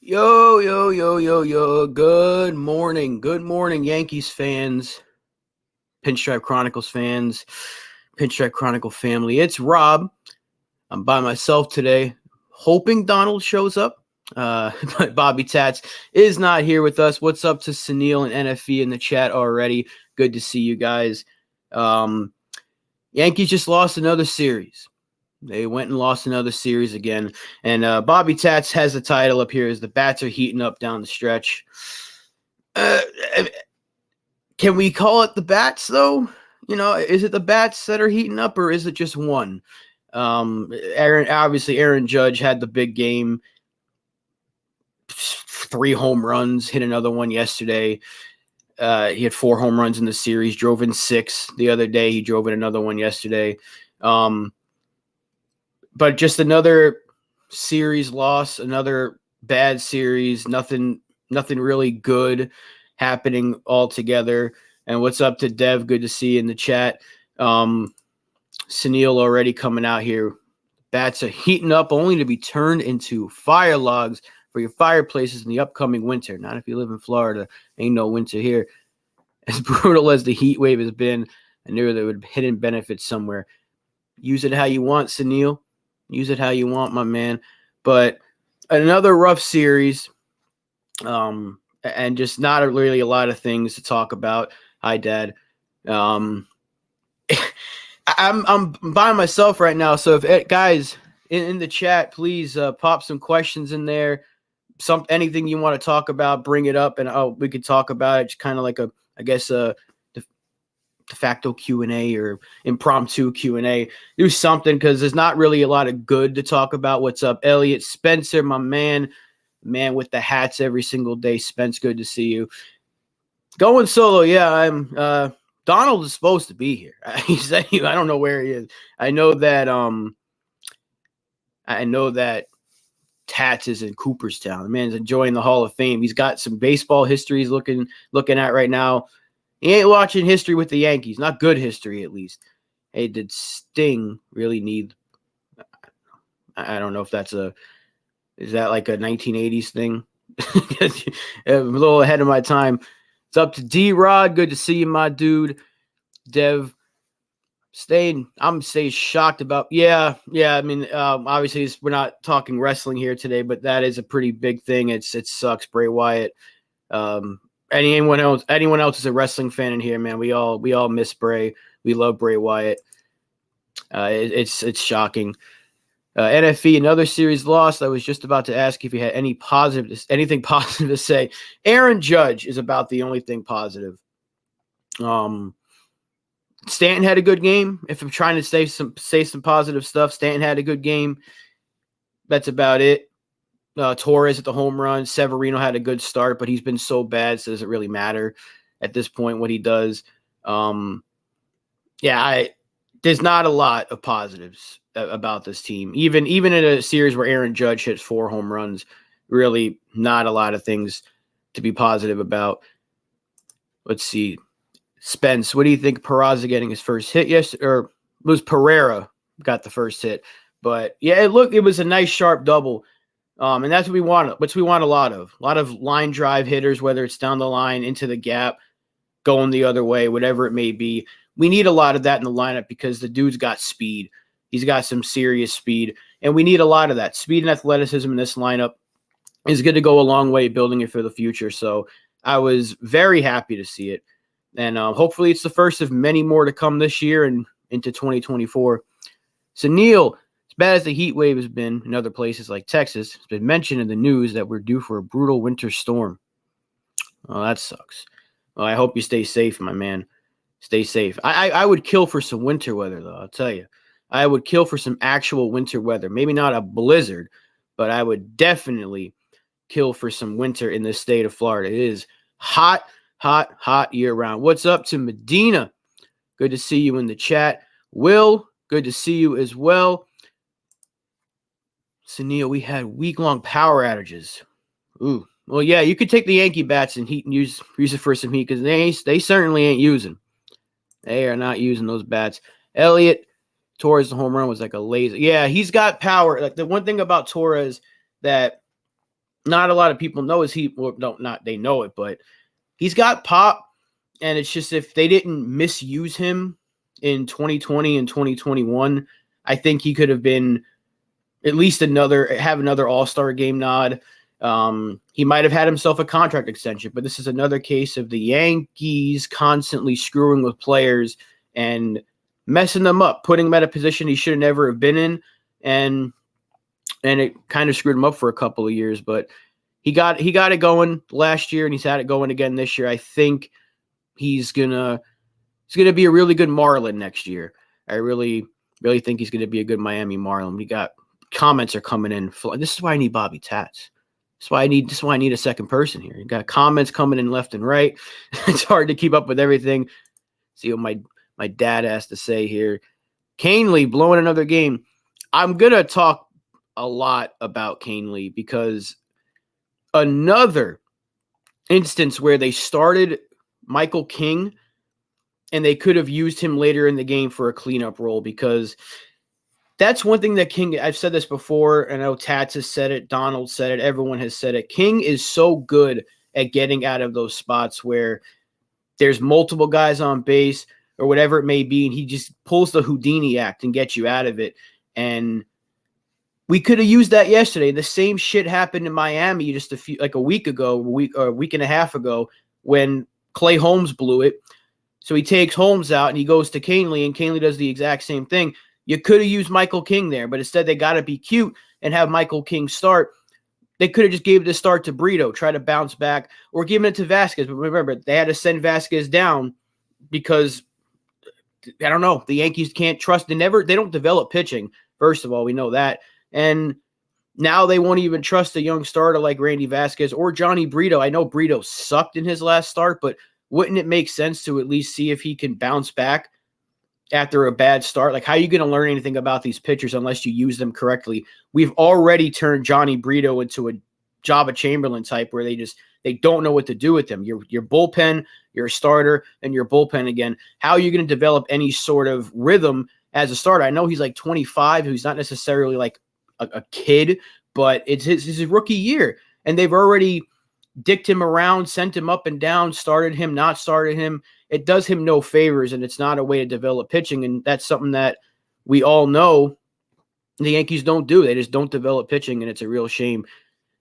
Yo, yo, yo, yo, yo. Good morning. Good morning, Yankees fans, Pinstripe Chronicles fans, Pinstripe Chronicle family. It's Rob. I'm by myself today, hoping Donald shows up. But Bobby Tats is not here with us. What's up to Sunil and NFE in the chat already? Good to see you guys. Yankees just lost another series. They went and lost another series again. And Bobby Tats has the title up here as the bats are heating up down the stretch. Uh, can we call it the bats, though? Is it the bats that are heating up, or is it just one? Aaron Judge had the big game. 3 home runs, hit another one yesterday. He had 4 home runs in the series, drove in 6 the other day. He drove in another one yesterday. But just another series loss, another bad series, nothing really good happening altogether. And what's up to Dev? Good to see you in the chat. Sunil already coming out here. Bats are heating up only to be turned into fire logs for your fireplaces in the upcoming winter. Not if you live in Florida. Ain't no winter here. As brutal as the heat wave has been, I knew there would be hidden benefits somewhere. Use it how you want, Sunil. Use it how you want, my man. But another rough series, and just not really a lot of things to talk about. Hi, Dad. I'm by myself right now, so if guys in the chat, please pop some questions in there. Anything you want to talk about, bring it up, and we could talk about it. Just kind of like a de facto Q&A or impromptu Q&A. Do something, because there's not really a lot of good to talk about. What's up, Elliot Spencer, my man with the hats every single day? Spence, good to see you. Going solo, yeah. I'm Donald is supposed to be here. He said I don't know where he is. I know that Tats is in Cooperstown. The man's enjoying the Hall of Fame. He's got some baseball history he's looking at right now. He ain't watching history with the Yankees. Not good history, at least. Hey, did Sting really need... I don't know if that's is that like a 1980s thing? A little ahead of my time. It's up to D-Rod. Good to see you, my dude. Dev, I'm staying shocked about... Yeah. I mean, obviously, we're not talking wrestling here today, but that is a pretty big thing. It sucks, Bray Wyatt. Anyone else is a wrestling fan in here, man. We all miss Bray. We love Bray Wyatt. It's shocking. NFE, another series lost. I was just about to ask if you had anything positive to say. Aaron Judge is about the only thing positive. Stanton had a good game. If I'm trying to say some positive stuff, Stanton had a good game. That's about it. Torres at the home run. Severino had a good start, but he's been so bad, so it doesn't really matter at this point what he does. There's not a lot of positives about this team. Even in a series where Aaron Judge hits 4 home runs, really not a lot of things to be positive about. Let's see. Spence, what do you think Peraza getting his first hit yesterday? Or it was Pereira got the first hit. But yeah, it was a nice sharp double. And that's what we want. What we want a lot of line drive hitters, whether it's down the line, into the gap, going the other way, whatever it may be. We need a lot of that in the lineup because the dude's got speed. He's got some serious speed, and we need a lot of that. Speed and athleticism in this lineup is going to go a long way building it for the future. So I was very happy to see it. And hopefully it's the first of many more to come this year and into 2024. So, Neil, as bad as the heat wave has been in other places like Texas, it's been mentioned in the news that we're due for a brutal winter storm. Oh, that sucks. Well, I hope you stay safe, my man. Stay safe. I would kill for some winter weather, though, I'll tell you. I would kill for some actual winter weather. Maybe not a blizzard, but I would definitely kill for some winter in the state of Florida. It is hot year-round. What's up to Medina? Good to see you in the chat. Will, good to see you as well. Sunil, we had week-long power outages. Ooh. Well, yeah, you could take the Yankee bats and use it for some heat because they certainly ain't using. They are not using those bats. Elliot, Torres, the home run was like a laser. Yeah, he's got power. Like the one thing about Torres that not a lot of people know is they know it, but he's got pop. And it's just if they didn't misuse him in 2020 and 2021, I think he could have been at least have another All-Star game nod. He might have had himself a contract extension, but this is another case of the Yankees constantly screwing with players and messing them up, putting him at a position he should never have been in, and it kind of screwed him up for a couple of years. But he got it going last year, and he's had it going again this year. I think he's gonna be a really good Marlin next year. I really think he's gonna be a good Miami Marlin. We got comments are coming in. This is why I need Bobby Tats. This is why I need a second person here. You got comments coming in left and right. It's hard to keep up with everything. See what my dad has to say here. Canely blowing another game. I'm gonna talk a lot about Canely because another instance where they started Michael King and they could have used him later in the game for a cleanup role, because that's one thing that King, I've said this before, I know Tats has said it, Donald said it, everyone has said it. King is so good at getting out of those spots where there's multiple guys on base or whatever it may be, and he just pulls the Houdini act and gets you out of it. And we could have used that yesterday. The same shit happened in Miami just a week and a half ago when Clay Holmes blew it. So he takes Holmes out and he goes to Canely, and Canely does the exact same thing. You could have used Michael King there, but instead they got to be cute and have Michael King start. They could have just gave the start to Brito, try to bounce back, or given it to Vasquez. But remember, they had to send Vasquez down because, I don't know, the Yankees can't trust. They don't develop pitching. First of all, we know that. And now they won't even trust a young starter like Randy Vasquez or Johnny Brito. I know Brito sucked in his last start, but wouldn't it make sense to at least see if he can bounce back after a bad start? Like, how are you going to learn anything about these pitchers unless you use them correctly? We've already turned Johnny Brito into a Jabba Chamberlain type where they don't know what to do with him. Your bullpen, your starter, and your bullpen again. How are you going to develop any sort of rhythm as a starter? I know he's like 25. He's not necessarily like a kid, but it's his rookie year. And they've already dicked him around, sent him up and down, started him, not started him. It does him no favors, and it's not a way to develop pitching. And that's something that we all know the Yankees don't do. They just don't develop pitching, and it's a real shame.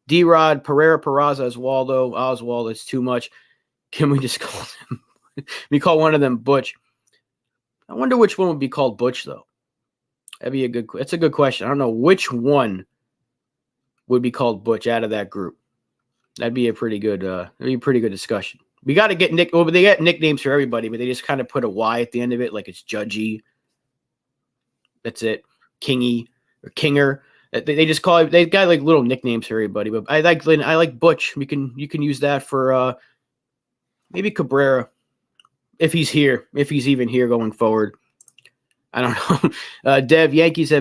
D-Rod, Pereira, Peraza, Oswald, it's too much. Can we just call them? We call one of them Butch. I wonder which one would be called Butch, though. That's a good question. I don't know which one would be called Butch out of that group. That'd be a pretty good discussion. We got to get they got nicknames for everybody, but they just kind of put a Y at the end of it, like it's Judgy. That's it. Kingy or Kinger. They just call it. They got like little nicknames for everybody. But I like Butch. You can use that for maybe Cabrera if he's even here going forward. I don't know. Dev, Yankees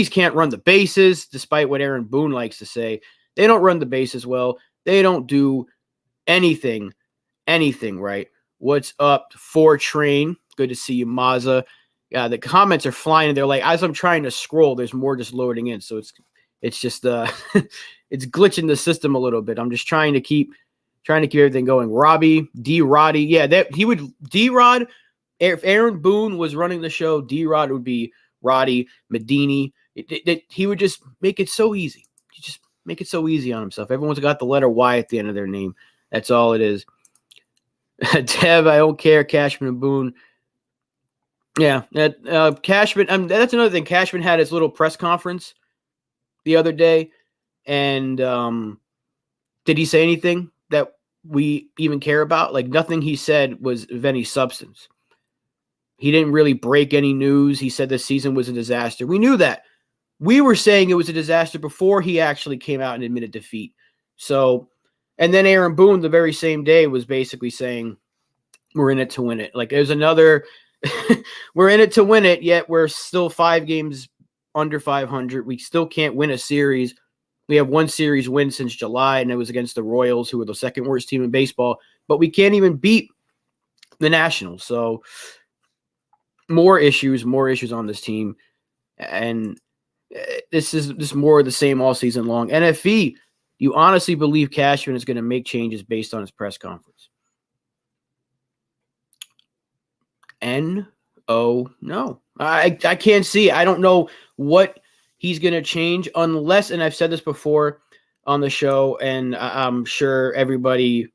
can't run the bases, despite what Aaron Boone likes to say. They don't run the bases well. They don't do anything right. What's up, Train? Good to see you, Mazza. Yeah, the comments are flying, and they're like, as I'm trying to scroll, there's more just loading in. So it's just it's glitching the system a little bit. I'm just trying to keep everything going. Robbie, D-Roddy. Yeah, D-Rod. If Aaron Boone was running the show, D-Rod would be Roddy, Medini. He would just make it so easy. Just make it so easy on himself. Everyone's got the letter Y at the end of their name. That's all it is. Dev, I don't care. Cashman and Boone. Yeah, Cashman. That's another thing. Cashman had his little press conference the other day, and did he say anything that we even care about? Like, nothing he said was of any substance. He didn't really break any news. He said the season was a disaster. We knew that. We were saying it was a disaster before he actually came out and admitted defeat. So, and then Aaron Boone the very same day was basically saying we're in it to win it. Like, there's another we're in it to win it, yet we're still 5 games under 500. We still can't win a series. We have one series win since July, and it was against the Royals, who were the second worst team in baseball. But we can't even beat the Nationals. So more issues on this team. And this is more of the same all season long. NFE, you honestly believe Cashman is going to make changes based on his press conference? No. I can't see. I don't know what he's going to change unless, and I've said this before on the show, and I'm sure everybody,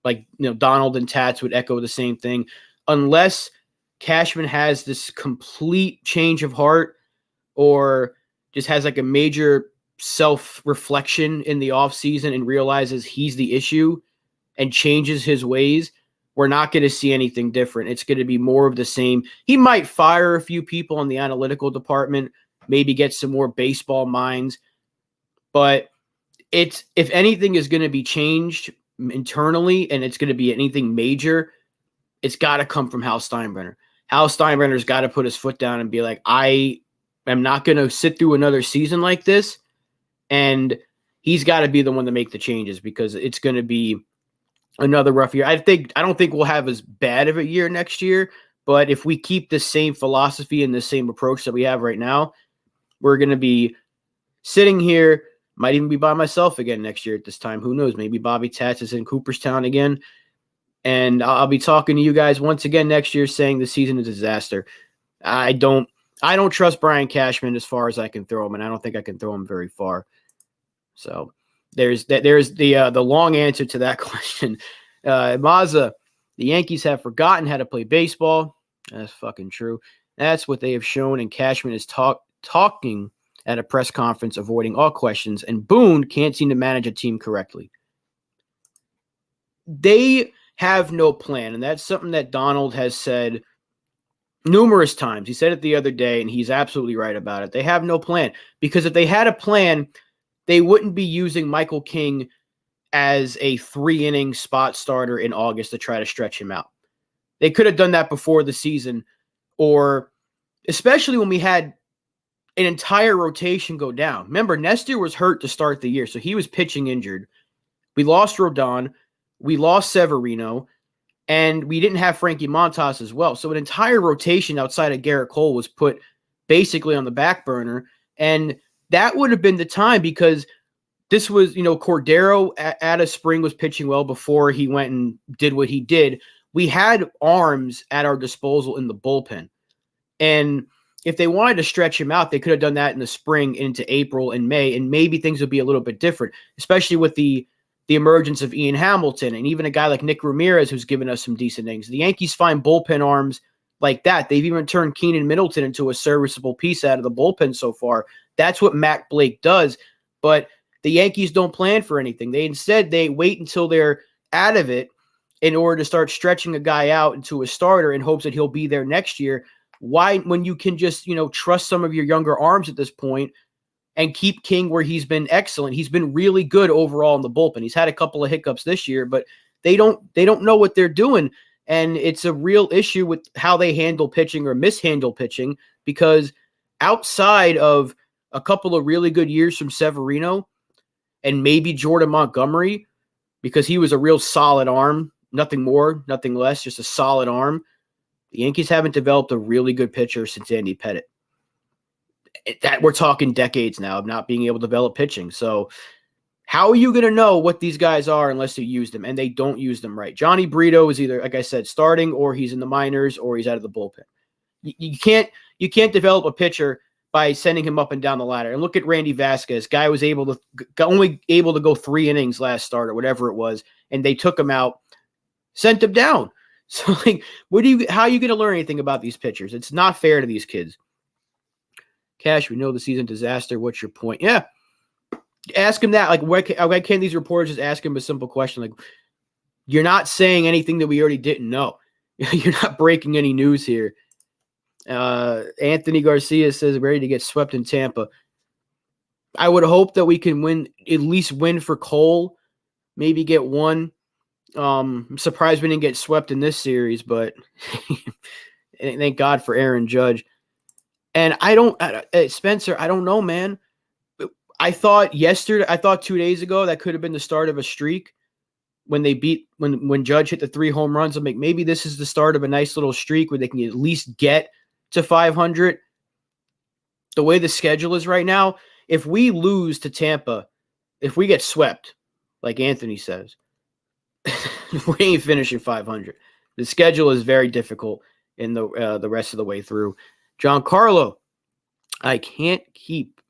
like, Donald and Tats would echo the same thing. Unless Cashman has this complete change of heart or just has like a major self-reflection in the offseason and realizes he's the issue and changes his ways, we're not going to see anything different. It's going to be more of the same. He might fire a few people in the analytical department, maybe get some more baseball minds, but if anything is going to be changed internally and it's going to be anything major, it's got to come from Hal Steinbrenner. Hal Steinbrenner's got to put his foot down and be like, I am not going to sit through another season like this. And he's got to be the one to make the changes because it's going to be another rough year. I don't think we'll have as bad of a year next year, but if we keep the same philosophy and the same approach that we have right now, we're going to be sitting here. Might even be by myself again next year at this time. Who knows? Maybe Bobby Tats is in Cooperstown again. And I'll be talking to you guys once again next year saying the season is a disaster. I don't trust Brian Cashman as far as I can throw him, and I don't think I can throw him very far. So there's the long answer to that question. Mazza, the Yankees have forgotten how to play baseball. That's fucking true. That's what they have shown, and Cashman is talking at a press conference, avoiding all questions, and Boone can't seem to manage a team correctly. They have no plan, and that's something that Donald has said numerous times. He said it the other day, and he's absolutely right about it. They have no plan, because if they had a plan, they wouldn't be using Michael King as a 3-inning spot starter in August to try to stretch him out. They could have done that before the season, or especially when we had an entire rotation go down. Remember, Nestor was hurt to start the year, so he was pitching injured. We lost Rodon. We lost Severino. And we didn't have Frankie Montas as well. So an entire rotation outside of Garrett Cole was put basically on the back burner. And that would have been the time, because this was, Cordero at a spring was pitching well before he went and did what he did. We had arms at our disposal in the bullpen. And if they wanted to stretch him out, they could have done that in the spring into April and May, and maybe things would be a little bit different, especially with the emergence of Ian Hamilton and even a guy like Nick Ramirez who's given us some decent innings. The Yankees find bullpen arms like that. They've even turned Keenan Middleton into a serviceable piece out of the bullpen so far. That's what Mac Blake does, but the Yankees don't plan for anything. Instead, they wait until they're out of it in order to start stretching a guy out into a starter in hopes that he'll be there next year. Why, when you can just, trust some of your younger arms at this point and keep King where he's been excellent. He's been really good overall in the bullpen. He's had a couple of hiccups this year, but they don't know what they're doing. And it's a real issue with how they handle pitching or mishandle pitching, because outside of a couple of really good years from Severino and maybe Jordan Montgomery, because he was a real solid arm, nothing more, nothing less, just a solid arm, the Yankees haven't developed a really good pitcher since Andy Pettitte. That we're talking decades now of not being able to develop pitching. So how are you going to know what these guys are unless you use them? And they don't use them right. Johnny Brito is either, like I said, starting, or he's in the minors, or he's out of the bullpen. You can't develop a pitcher by sending him up and down the ladder. And look at Randy Vasquez. Guy was only able to go 3 innings last start or whatever it was, and they took him out, sent him down. So how are you going to learn anything about these pitchers? It's not fair to these kids. Cash, we know the season disaster. What's your point? Yeah. Ask him that. Like, why can't these reporters just ask him a simple question? Like, you're not saying anything that we already didn't know. You're not breaking any news here. Anthony Garcia says, ready to get swept in Tampa. I would hope that we can at least win for Cole, maybe get one. I'm surprised we didn't get swept in this series, but thank God for Aaron Judge. And Spencer, I don't know, man. I thought 2 days ago, that could have been the start of a streak when Judge hit the 3 home runs. I'm like, maybe this is the start of a nice little streak where they can at least get to 500. The way the schedule is right now, if we lose to Tampa if we get swept, like Anthony says, we ain't finishing 500. The schedule is very difficult in the rest of the way through. Giancarlo, I can't keep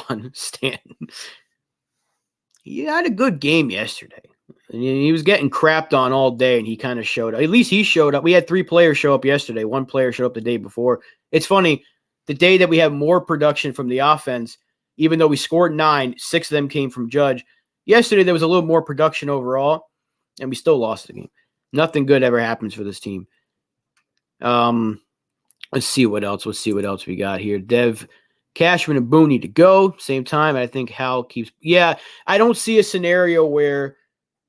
on Stanton. He had a good game yesterday. He was getting crapped on all day, and he kind of showed up. At least he showed up. We had 3 players show up yesterday. 1 player showed up the day before. It's funny, the day that we have more production from the offense, even though we scored 9, 6 of them came from Judge. Yesterday, there was a little more production overall, and we still lost the game. Nothing good ever happens for this team. Let's see what else. Let's see what else we got here. Dev, Cashman, and Boone need to go. Same time, I think Hal keeps. Yeah, I don't see a scenario where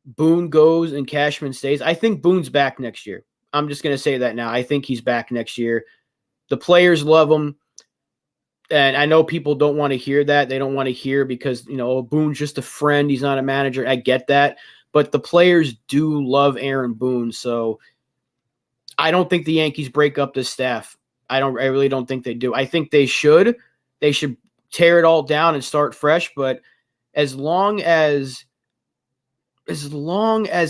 Boone goes and Cashman stays. I think Boone's back next year. I'm just going to say that now. I think he's back next year. The players love him. And I know people don't want to hear that. They don't want to hear because, Boone's just a friend. He's not a manager. I get that. But the players do love Aaron Boone. So I don't think the Yankees break up the staff. I really don't think they do. I think they should. They should tear it all down and start fresh. But as long as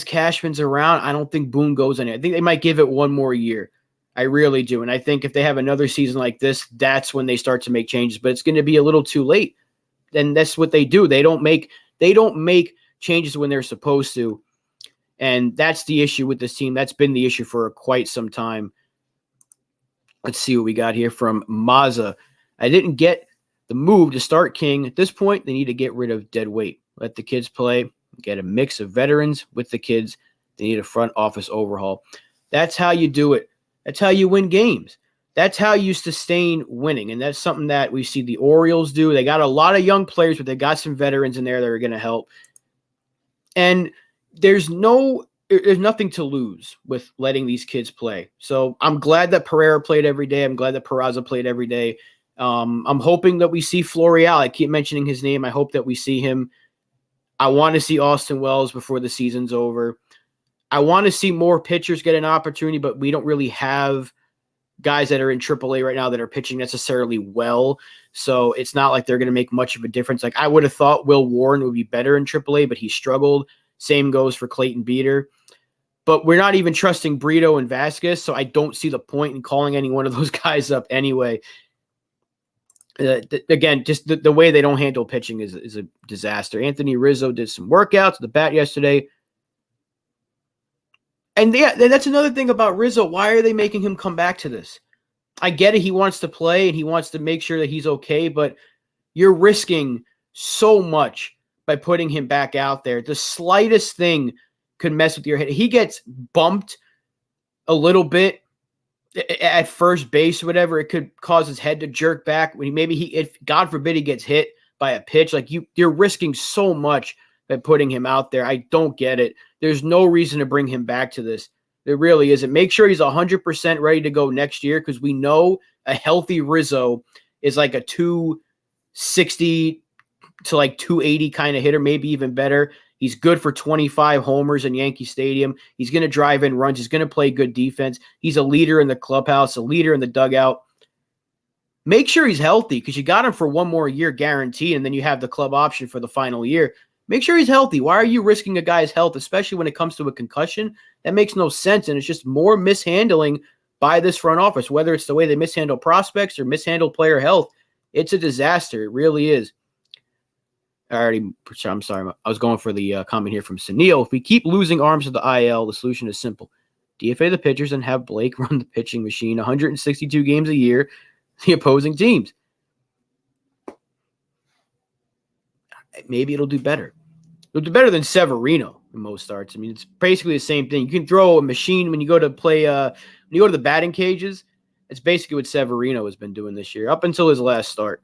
Cashman's around, I don't think Boone goes anywhere. I think they might give it one more year. I really do. And I think if they have another season like this, that's when they start to make changes. But it's going to be a little too late. And that's what they do. They don't make changes when they're supposed to. And that's the issue with this team. That's been the issue for quite some time. Let's see what we got here from Mazza. I didn't get the move to start King. At this point, they need to get rid of dead weight. Let the kids play. Get a mix of veterans with the kids. They need a front office overhaul. That's how you do it. That's how you win games. That's how you sustain winning. And that's something that we see the Orioles do. They got a lot of young players, but they got some veterans in there that are going to help. And there's nothing to lose with letting these kids play. So I'm glad that Pereira played every day. I'm glad that Peraza played every day. I'm hoping that we see Florial. I keep mentioning his name. I hope that we see him. I want to see Austin Wells before the season's over. I want to see more pitchers get an opportunity, but we don't really have guys that are in AAA right now that are pitching necessarily well. So it's not like they're going to make much of a difference. Like I would have thought Will Warren would be better in AAA, but he struggled. Same goes for Clayton Beater. But we're not even trusting Brito and Vasquez, so I don't see the point in calling any one of those guys up anyway. Again, just the way they don't handle pitching is a disaster. Anthony Rizzo did some workouts at the bat yesterday. And yeah, that's another thing about Rizzo. Why are they making him come back to this? I get it. He wants to play and he wants to make sure that he's okay, but you're risking so much by putting him back out there. The slightest thing could mess with your head. He gets bumped a little bit at first base or whatever. It could cause his head to jerk back. If God forbid he gets hit by a pitch, like you're risking so much by putting him out there. I don't get it. There's no reason to bring him back to this. There really isn't. Make sure he's 100% ready to go next year because we know a healthy Rizzo is like a 260 to like 280 kind of hitter, maybe even better. He's good for 25 homers in Yankee Stadium. He's going to drive in runs. He's going to play good defense. He's a leader in the clubhouse, a leader in the dugout. Make sure he's healthy because you got him for one more year guaranteed, and then you have the club option for the final year. Make sure he's healthy. Why are you risking a guy's health, especially when it comes to a concussion? That makes no sense, and it's just more mishandling by this front office, whether it's the way they mishandle prospects or mishandle player health. It's a disaster. It really is. I'm sorry. I was going for the comment here from Sunil. If we keep losing arms to the IL, the solution is simple. DFA the pitchers and have Blake run the pitching machine 162 games a year, the opposing teams. Maybe it'll do better. It'll do better than Severino in most starts. I mean, it's basically the same thing. You can throw a machine when you go to play, when you go to the batting cages. It's basically what Severino has been doing this year, up until his last start.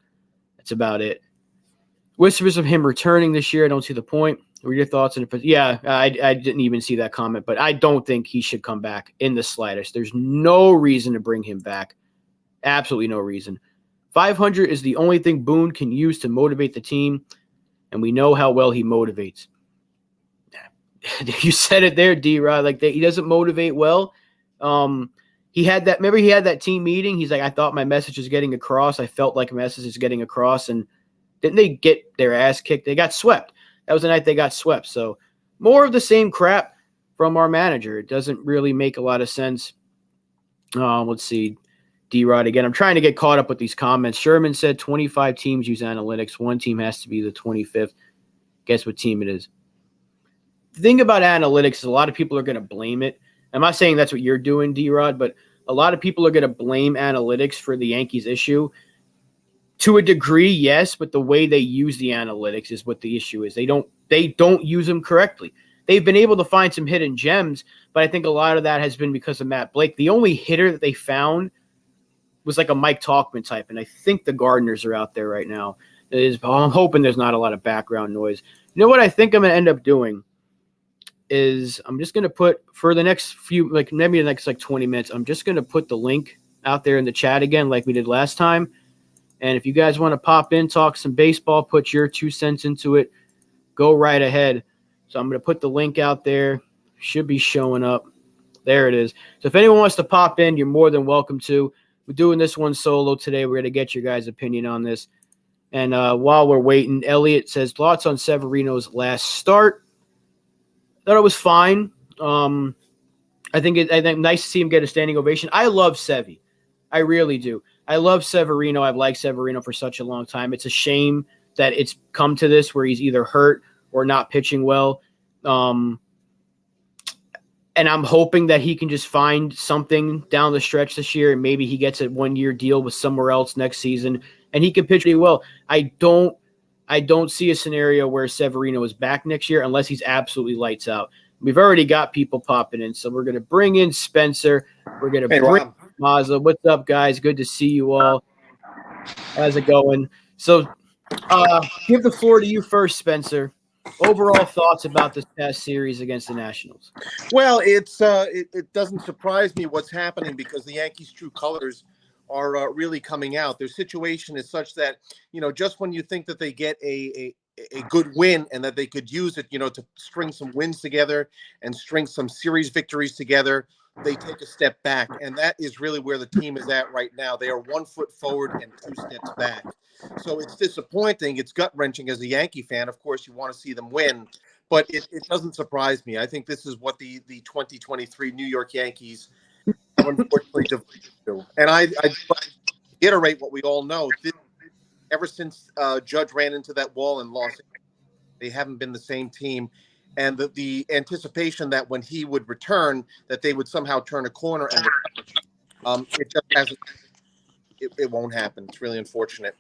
That's about it. Whispers of him returning this year. I don't see the point. What are your thoughts on it? Yeah, I didn't even see that comment, but I don't think he should come back in the slightest. There's no reason to bring him back. Absolutely no reason. 500 is the only thing Boone can use to motivate the team, and we know how well he motivates. You said it there, D-Rod. Like he doesn't motivate well. He had that team meeting. He's like, I thought my message was getting across. I felt like a message is getting across, and didn't they get their ass kicked? They got swept. that was the night they got swept. So more of the same crap from our manager. It doesn't really make a lot of sense. Let's see. D-Rod again. I'm trying to get caught up with these comments. Sherman said 25 teams use analytics. One team has to be the 25th. Guess what team it is? The thing about analytics is a lot of people are going to blame it. I'm not saying that's what you're doing, D-Rod, but a lot of people are going to blame analytics for the Yankees issue. To a degree, yes, but the way they use the analytics is what the issue is. They don't use them correctly. They've been able to find some hidden gems, but I think a lot of that has been because of Matt Blake. The only hitter that they found was like a Mike Talkman type, and I think the Gardeners are out there right now. I'm hoping there's not a lot of background noise. You know what I think I'm going to end up doing is I'm just going to put for the next few, like maybe the next like 20 minutes, I'm just going to put the link out there in the chat again like we did last time. And if you guys want to pop in, talk some baseball, put your 2 cents into it, go right ahead. So I'm going to put the link out there. Should be showing up. There it is. So if anyone wants to pop in, you're more than welcome to. We're doing this one solo today. We're going to get your guys' opinion on this. And while we're waiting, Elliot says, thoughts on Severino's last start. Thought it was fine. I think nice to see him get a standing ovation. I love Sevy. I really do. I love Severino. I've liked Severino for such a long time. It's a shame that it's come to this where he's either hurt or not pitching well. And I'm hoping that he can just find something down the stretch this year, and maybe he gets a 1-year deal with somewhere else next season, and he can pitch really well. I don't see a scenario where Severino is back next year unless he's absolutely lights out. We've already got people popping in, so we're going to bring in Spencer. We're going to bring Mazza. What's up, guys? Good to see you all. How's it going? So give the floor to you first, Spencer. Overall thoughts about this past series against the Nationals? Well, it doesn't surprise me what's happening because the Yankees' true colors are really coming out. Their situation is such that, just when you think that they get a good win and that they could use it, to string some wins together and string some series victories together, they take a step back. And that is really where the team is at right now. They are 1 foot forward and 2 steps back. So it's disappointing. It's gut-wrenching as a Yankee fan. Of course, you want to see them win, but it doesn't surprise me. I think this is what the 2023 New York Yankees unfortunately do. And I reiterate what we all know. Ever since Judge ran into that wall and lost, they haven't been the same team. And the anticipation that when he would return, that they would somehow turn a corner, and it just hasn't. It won't happen. It's really unfortunate.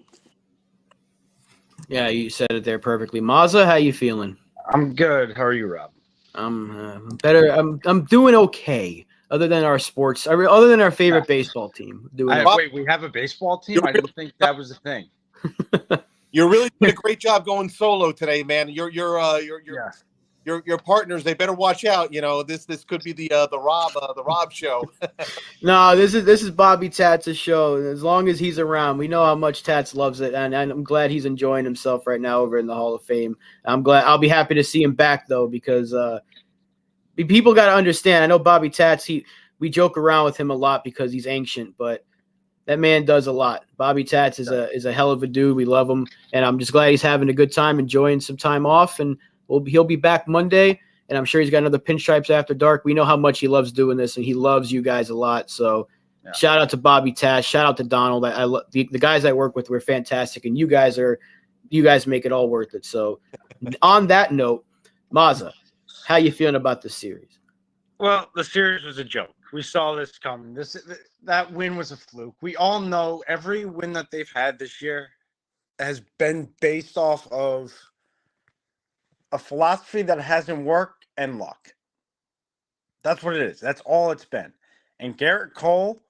Yeah, you said it there perfectly. Mazza, how you feeling? I'm good. How are you, Rob? I'm better. I'm doing okay. Other than our sports, other than our favorite baseball team. Wait, we have a baseball team? I didn't think that was a thing. You're really doing a great job going solo today, man. Your partners, they better watch out. This could be the Rob show. No, this is Bobby Tats' show. As long as he's around, we know how much Tats loves it, and I'm glad he's enjoying himself right now over in the Hall of Fame. I'll be happy to see him back though, because people got to understand. I know Bobby Tats. We joke around with him a lot because he's ancient, but that man does a lot. Bobby Tats is a hell of a dude. We love him, and I'm just glad he's having a good time, enjoying some time off, and he'll be back Monday, and I'm sure he's got another Pinstripes After Dark. We know how much he loves doing this, and he loves you guys a lot. So Shout out to Bobby Tash. Shout out to Donald. The guys I work with were fantastic, and you guys make it all worth it. So on that note, Mazza, how you feeling about this series? Well, the series was a joke. We saw this coming. That win was a fluke. We all know every win that they've had this year has been based off of a philosophy that hasn't worked and luck. That's what it is. That's all it's been. And Garrett Cole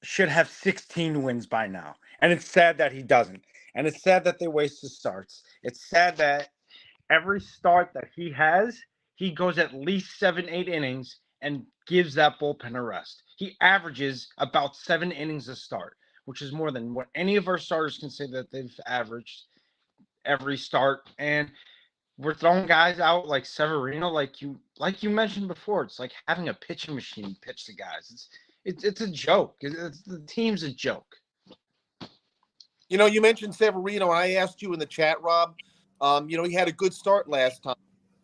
should have 16 wins by now. And it's sad that he doesn't. And it's sad that they waste his starts. It's sad that every start that he has, he goes at least 7-8 innings and gives that bullpen a rest. He averages about 7 innings a start, which is more than what any of our starters can say that they've averaged every start. And we're throwing guys out like Severino, like you mentioned before. It's like having a pitching machine pitch to guys. It's a joke. The team's a joke. You mentioned Severino, and I asked you in the chat, Rob, He had a good start last time.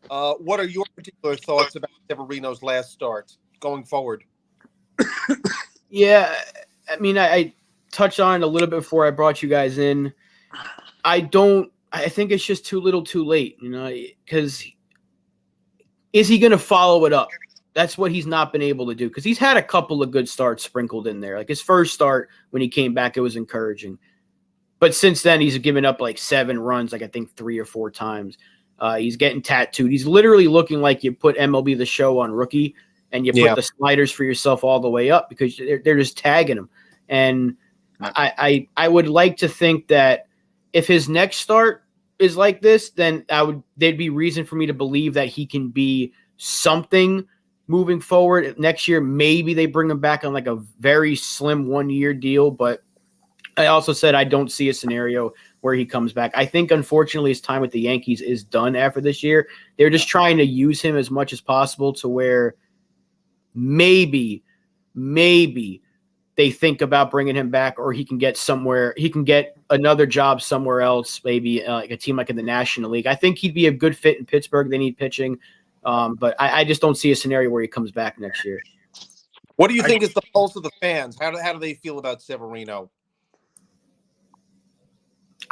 What are your particular thoughts about Severino's last start going forward? Yeah, I mean, I touched on it a little bit before I brought you guys in. I think it's just too little too late, because is he going to follow it up? That's what he's not been able to do, because he's had a couple of good starts sprinkled in there. Like his first start when he came back, it was encouraging. But since then, he's given up like 7 runs, like I think 3 or 4 times. He's getting tattooed. He's literally looking like you put MLB The Show on Rookie and you put the sliders for yourself all the way up, because they're just tagging him. And I would like to think that if his next start is like this, then there'd be reason for me to believe that he can be something moving forward. Next year, maybe they bring him back on like a very slim 1-year deal, but I also said I don't see a scenario where he comes back. I think, unfortunately, his time with the Yankees is done after this year. They're just trying to use him as much as possible to where maybe they think about bringing him back, or he can get somewhere. He can get another job somewhere else, maybe like a team like in the National League. I think he'd be a good fit in Pittsburgh. They need pitching, but I just don't see a scenario where he comes back next year. What do you think is the pulse of the fans? How do they feel about Severino?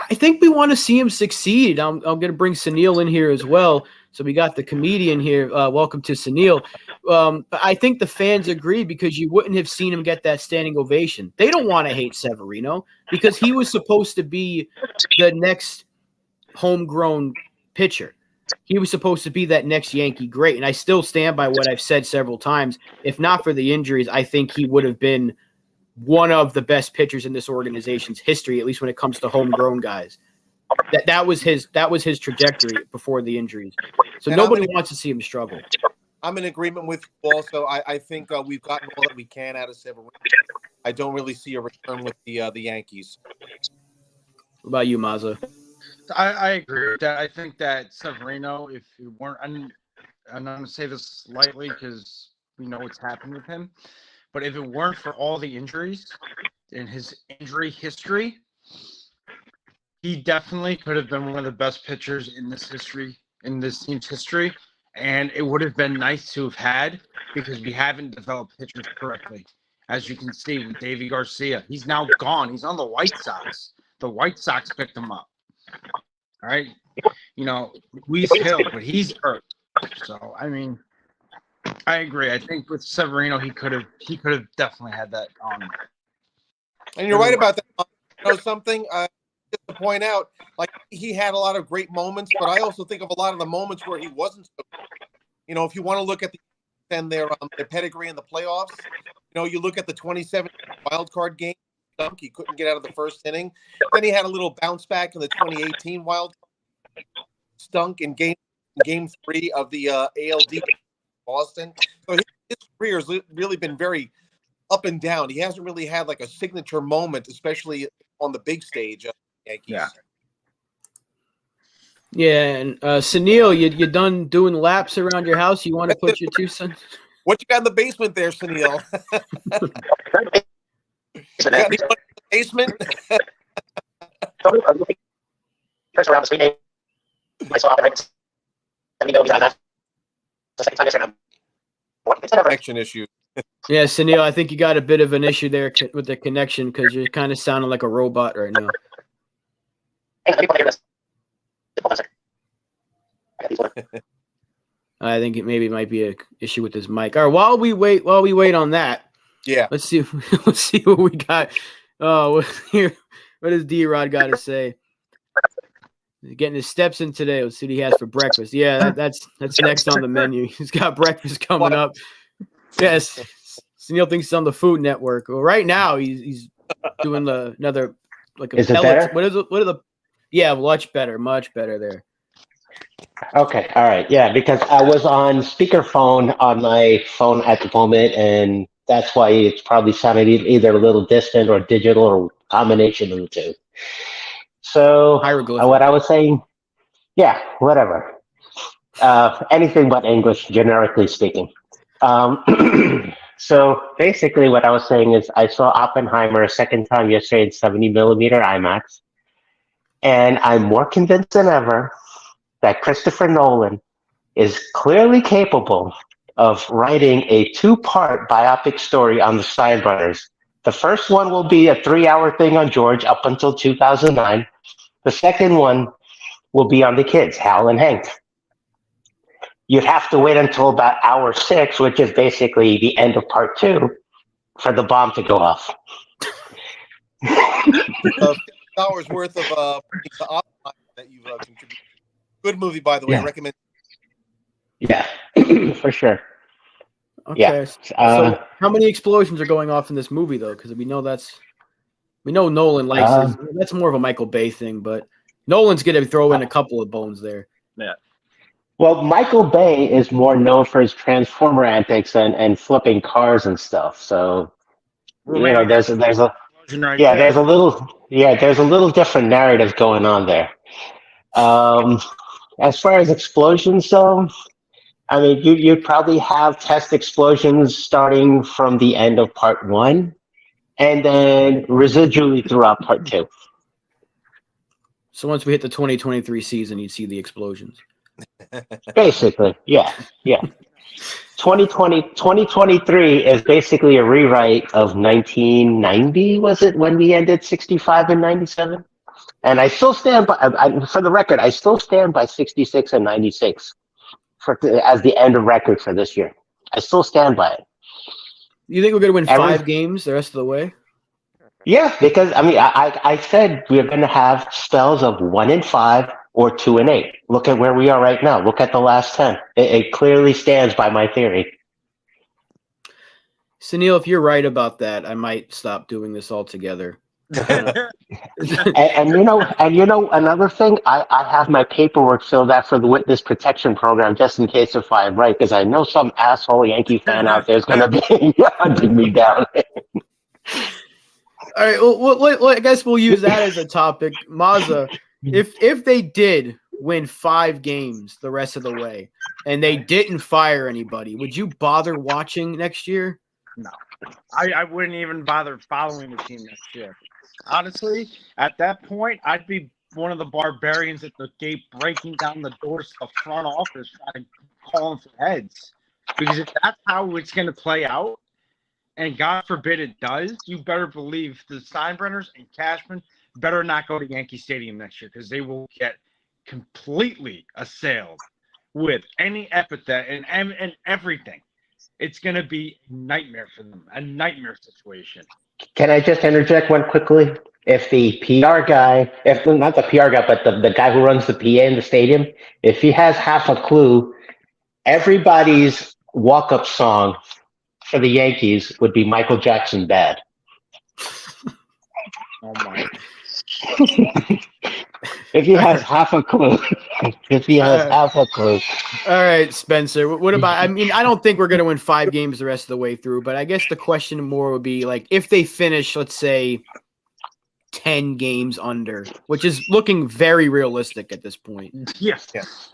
I think we want to see him succeed. I'm going to bring Sunil in here as well. So we got the comedian here. Welcome to Sunil. But I think the fans agree, because you wouldn't have seen him get that standing ovation. They don't want to hate Severino, because he was supposed to be the next homegrown pitcher. He was supposed to be that next Yankee great. And I still stand by what I've said several times. If not for the injuries, I think he would have been one of the best pitchers in this organization's history, at least when it comes to homegrown guys. That was his trajectory before the injuries. So nobody wants to see him struggle. I'm in agreement with you also. I think we've gotten all that we can out of Severino. I don't really see a return with the Yankees. What about you, Mazza? I agree with that. I think that Severino, if you weren't, and I'm going to say this lightly because we know what's happened with him, but if it weren't for all the injuries in his injury history, he definitely could have been one of the best pitchers in this team's history. And it would have been nice to have had, because we haven't developed pitchers correctly. As you can see with Davy Garcia, he's now gone. He's on the White Sox. The White Sox picked him up. All right. Luis Hill, but he's hurt. So, I mean, I agree. I think with Severino, he could have definitely had that on. And you're right about that. Something just to point out, like, he had a lot of great moments, but I also think of a lot of the moments where he wasn't so good. If you want to look at their pedigree in the playoffs, you look at the 2017 wild card game. He couldn't get out of the first inning. Then he had a little bounce back in the 2018 wild card. Stunk in game 3 of the ALD Boston. So his career has really been very up and down. He hasn't really had like a signature moment, especially on the big stage of the Yankees. Yeah, and Sunil, you done doing laps around your house? You want to put your 2 cents? What you got in the basement there, Sunil? You got anyone in the basement? Around the screen, I saw Connection issue. Yeah, Sunil, I think you got a bit of an issue there with the connection, because you're kind of sounding like a robot right now. I think it might be an issue with his mic. All right, while we wait on that, let's see what we got. Oh, here, what does D-Rod got to say? He's getting his steps in today. Let's see what he has for breakfast. Yeah, that's next on the menu. He's got breakfast coming up. Yes, Sunil thinks it's on the Food Network. Well, right now he's doing another like a is pellets. It better? What are the? Yeah, much better there. Okay, all right, yeah, because I was on speakerphone on my phone at the moment, and that's why it's probably sounded either a little distant or digital or combination of the two. So what I was saying, yeah, whatever. Anything but English, generically speaking. So basically what I was saying is I saw Oppenheimer a second time yesterday in 70 millimeter IMAX, and I'm more convinced than ever that Christopher Nolan is clearly capable of writing a two-part biopic story on the Steinbrenners. The first one will be a 3-hour thing on George up until 2009. The second one will be on the kids, Hal and Hank. You'd have to wait until about hour 6, which is basically the end of part 2, for the bomb to go off. $50 worth of the Oppenheimer that you've contributed. Good movie, by the way. Yeah. Recommend. Yeah, for sure. Okay. Yeah. So how many explosions are going off in this movie though? Because we know Nolan likes that's more of a Michael Bay thing, but Nolan's gonna throw in a couple of bones there. Yeah. Well, Michael Bay is more known for his Transformer antics and flipping cars and stuff. So there's a there's a little different narrative going on there. As far as explosions though, I mean, you'd probably have test explosions starting from the end of part 1 and then residually throughout part 2. So once we hit the 2023 season, you'd see the explosions. Basically, yeah. 2023 is basically a rewrite of 1990, was it, when we ended 65 and 97? And I still stand by, for the record, I still stand by 66 and 96 as the end of record for this year. I still stand by it. You think we're going to win 5 games the rest of the way? Yeah, because I mean, I said we're going to have spells of 1-5 or 2-8. Look at where we are right now. Look at the last 10. It clearly stands by my theory. Sunil, if you're right about that, I might stop doing this altogether. and you know another thing, I have my paperwork filled out for the witness protection program just in case if I'm right, because I know some asshole Yankee fan out there is going to be hunting me down. All right, well, I guess we'll use that as a topic. Mazza, if they did win 5 games the rest of the way and they didn't fire anybody, would you bother watching next year? No, I wouldn't even bother following the team next year. Honestly, at that point, I'd be one of the barbarians at the gate breaking down the doors to the front office trying to call them for heads. Because if that's how it's going to play out, and God forbid it does, you better believe the Steinbrenners and Cashman better not go to Yankee Stadium next year because they will get completely assailed with any epithet and everything. It's going to be a nightmare for them, a nightmare situation. Can I just interject one quickly? If the PR guy, if not the PR guy, but the guy who runs the PA in the stadium, if he has half a clue, everybody's walk-up song for the Yankees would be Michael Jackson Bad. Oh my. If he has half a clue. If he has half a clue. All right, Spencer. What about, I mean, I don't think we're going to win 5 games the rest of the way through, but I guess the question more would be like, if they finish, let's say 10 games under, which is looking very realistic at this point. Yes.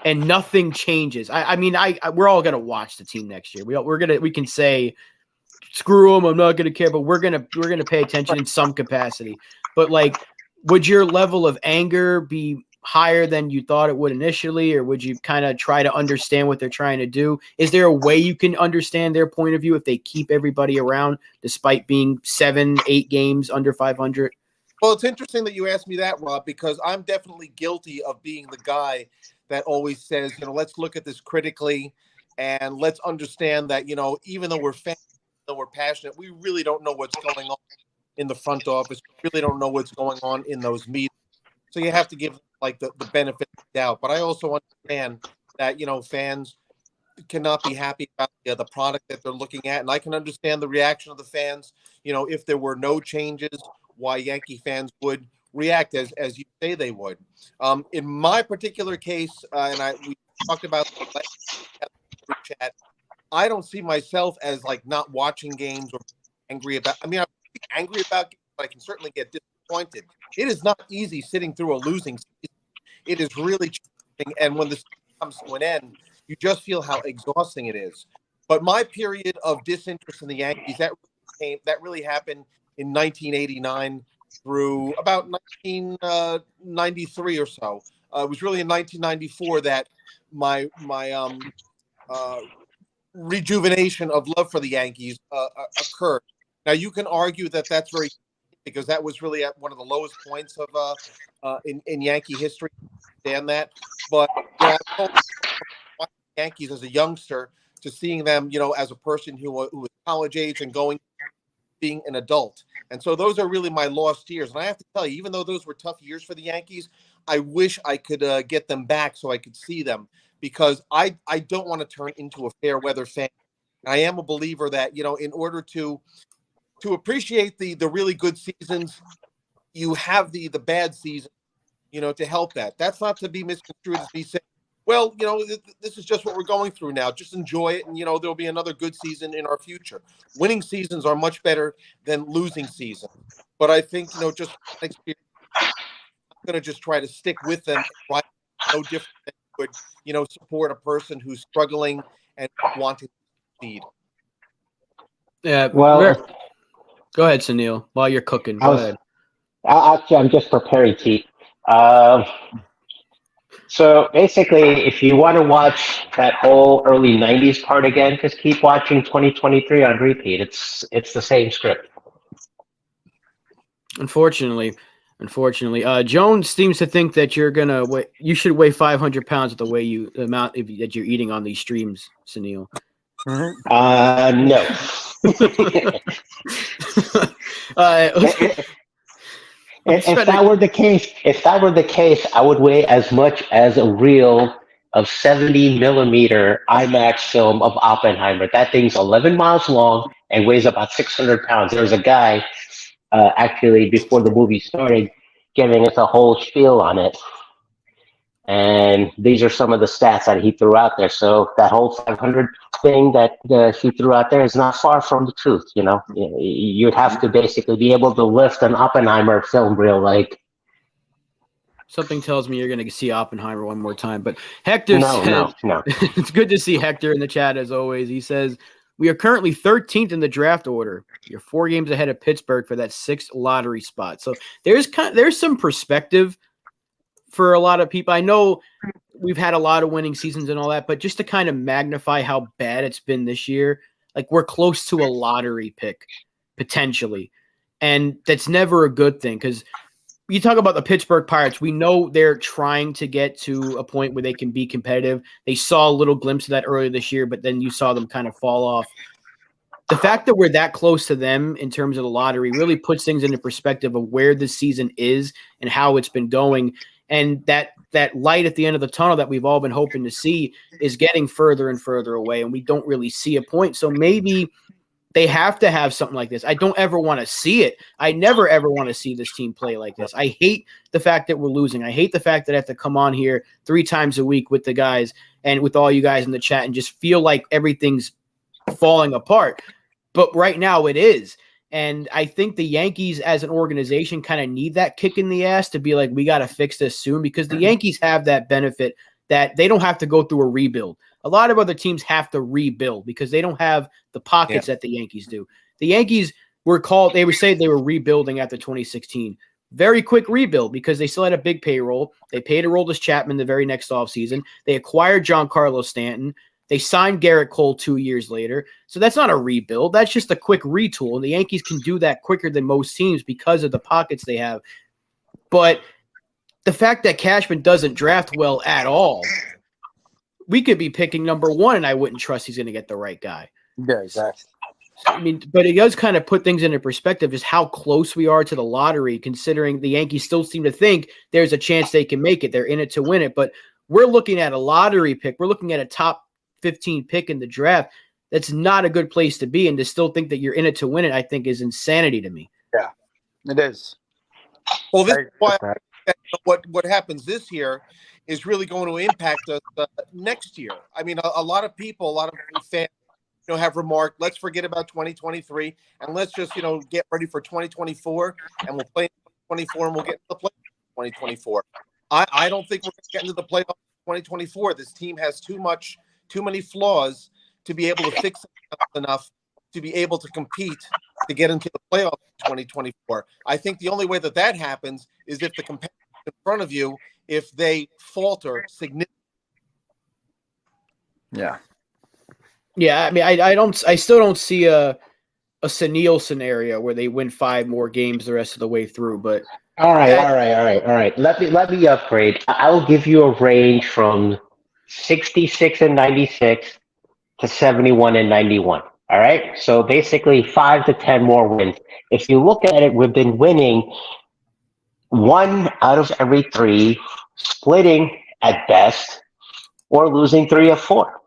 And nothing changes. I mean, we're all going to watch the team next year. We can say, screw them, I'm not going to care, but we're going to pay attention in some capacity. But like, would your level of anger be higher than you thought it would initially, or would you kind of try to understand what they're trying to do? Is there a way you can understand their point of view if they keep everybody around despite being 7-8 games under 500? Well, it's interesting that you asked me that, Rob, because I'm definitely guilty of being the guy that always says, let's look at this critically and let's understand that, even though we're fans, though we're passionate, we really don't know what's going on in the front office. We really don't know what's going on in those meetings. So you have to give like the benefit of the doubt. But I also understand that, fans cannot be happy about the product that they're looking at. And I can understand the reaction of the fans, if there were no changes, why Yankee fans would react as you say they would. In my particular case, we talked about the chat, I don't see myself as like not watching games or angry about. I mean, I'm angry about games, but I can certainly get disappointed. It is not easy sitting through a losing season. It is really challenging, and when the season comes to an end, you just feel how exhausting it is. But my period of disinterest in the Yankees that really happened in 1989 through about 1993 or so. it was really in 1994 that my rejuvenation of love for the Yankees occurred. Now you can argue that that's very, because that was really at one of the lowest points of in Yankee history. I understand that, but I told the Yankees as a youngster to seeing them, as a person who was college age and being an adult. And so those are really my lost years. And I have to tell you, even though those were tough years for the Yankees, I wish I could get them back so I could see them, because I don't want to turn into a fair weather fan. I am a believer that, in order to appreciate the really good seasons, you have the bad season, to help that. That's not to be misconstrued as me saying, well, this is just what we're going through now. Just enjoy it, and there'll be another good season in our future. Winning seasons are much better than losing seasons. But I think, just next year, I'm going to just try to stick with them. Right? No different than you would, support a person who's struggling and wanting to succeed. Yeah. Well, Go ahead, Sunil. While you're cooking, go ahead. Actually, I'm just preparing tea. So basically, if you want to watch that whole early '90s part again, just keep watching 2023 on repeat. It's the same script. Unfortunately, Jones seems to think that you should weigh 500 pounds at the amount that you're eating on these streams, Sunil. No. If that were the case, I would weigh as much as a reel of 70 millimeter IMAX film of Oppenheimer. That thing's 11 miles long and weighs about 600 pounds. There was a guy, actually, before the movie started, giving us a whole spiel on it. And these are some of the stats that he threw out there. So that whole 500 thing that he threw out there is not far from the truth. You'd have to basically be able to lift an Oppenheimer film reel. Like, something tells me you're going to see Oppenheimer one more time. But Hector no. It's good to see Hector in the chat as always. He says, we are currently 13th in the draft order. You're 4 games ahead of Pittsburgh for that 6th lottery spot. So there's some perspective for a lot of people. I know we've had a lot of winning seasons and all that, but just to kind of magnify how bad it's been this year, like we're close to a lottery pick potentially. And that's never a good thing, because you talk about the Pittsburgh Pirates. We know they're trying to get to a point where they can be competitive. They saw a little glimpse of that earlier this year, but then you saw them kind of fall off. The fact that we're that close to them in terms of the lottery really puts things into perspective of where this season is and how it's been going. And that light at the end of the tunnel that we've all been hoping to see is getting further and further away, and we don't really see a point. So maybe they have to have something like this. I don't ever want to see it. I never, ever want to see this team play like this. I hate the fact that we're losing. I hate the fact that I have to come on here 3 times a week with the guys and with all you guys in the chat and just feel like everything's falling apart. But right now it is. And I think the Yankees as an organization kind of need that kick in the ass to be like, we got to fix this soon, because the Yankees have that benefit that they don't have to go through a rebuild. A lot of other teams have to rebuild because they don't have the pockets that the Yankees do. The Yankees they would say they were rebuilding after 2016. Very quick rebuild because they still had a big payroll. They paid Aroldis Chapman the very next offseason. They acquired Giancarlo Stanton. They signed Garrett Cole 2 years later. So that's not a rebuild. That's just a quick retool. And the Yankees can do that quicker than most teams because of the pockets they have. But the fact that Cashman doesn't draft well at all, we could be picking number 1, and I wouldn't trust he's going to get the right guy. Yeah, exactly. I mean, but it does kind of put things into perspective, just how close we are to the lottery, considering the Yankees still seem to think there's a chance they can make it. They're in it to win it. But we're looking at a lottery pick. We're looking at a top 15 pick in the draft. That's not a good place to be, and to still think that you're in it to win it, I think, is insanity to me. Yeah, it is. Well, this is why what happens this year is really going to impact us next year. I mean, a lot of people, a lot of fans, have remarked, let's forget about 2023 and let's just, get ready for 2024, and we'll play in 2024 and we'll get to the playoffs in 2024. I don't think we're going to get into the playoffs in 2024. This team has too many flaws to be able to fix enough to be able to compete to get into the playoffs in 2024. I think the only way that happens is if the competitor in front of you if they falter significantly. Yeah. Yeah, I mean, I still don't see a Sunil scenario where they win 5 more games the rest of the way through. But All right, I, all right, all right, all right. Let me upgrade. I'll give you a range from 66 and 96 to 71 and 91. All right. So basically 5 to 10 more wins. If you look at it, we've been winning 1 out of every 3, splitting at best, or losing 3 of 4.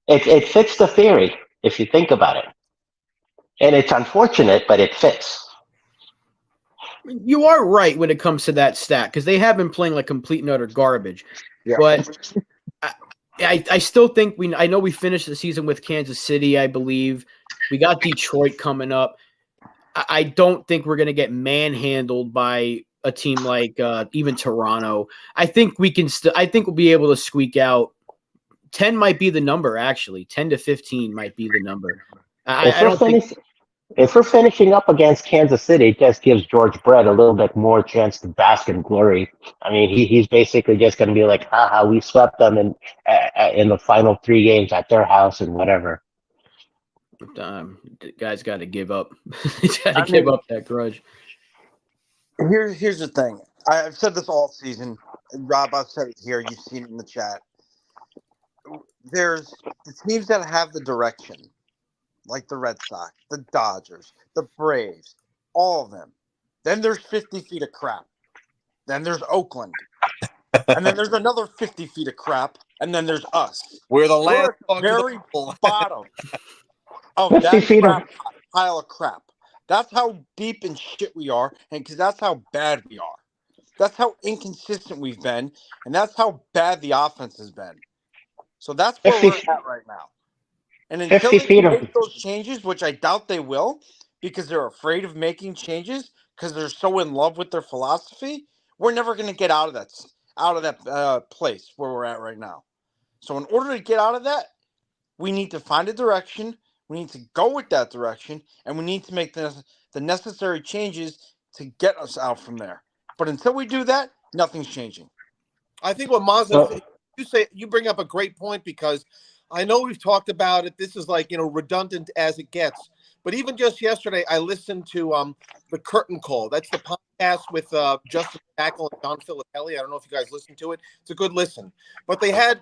It fits the theory if you think about it. And it's unfortunate, but it fits. you are right when it comes to that stat because they have been playing like complete and utter garbage. Yeah. But I still think I know we finished the season with Kansas City, I believe. We got Detroit coming up. I don't think we're going to get manhandled by a team like even Toronto. I think we can still. I think we'll be able to squeak out. 10 might be the number. Actually, 10 to 15 might be the number. I don't think. If we're finishing up against Kansas City, it just gives George Brett a little bit more chance to bask in glory. I mean, he's basically just going to be like, haha, we swept them in the final 3 games at their house and whatever. The guy's got to give up. He's got to give up that grudge. Here's the thing. I've said this all season. Rob, I've said it here. You've seen it in the chat. There's the teams that have the direction, like the Red Sox, the Dodgers, the Braves, all of them. Then there's 50 feet of crap. Then there's Oakland. And then there's another 50 feet of crap. And then there's us. We're the We're last at the dog to the very bull. bottom of 50 that feet of- pile of crap. That's how deep in shit we are, and because that's how bad we are. That's how inconsistent we've been, and that's how bad the offense has been. So that's where 50 we're at right now. And until 50 they feet can of- make those changes, which I doubt they will, because they're afraid of making changes because they're so in love with their philosophy, we're never going to get out of that place where we're at right now. So in order to get out of that, we need to find a direction. We need to go with that direction, and we need to make the necessary changes to get us out from there. But until we do that, nothing's changing. I think what Mazda, you bring up a great point because I know we've talked about it. This is like, redundant as it gets. But even just yesterday, I listened to The Curtain Call. That's the podcast with Justin Tackle and Don Filippelli. I don't know if you guys listened to it. It's a good listen. But they had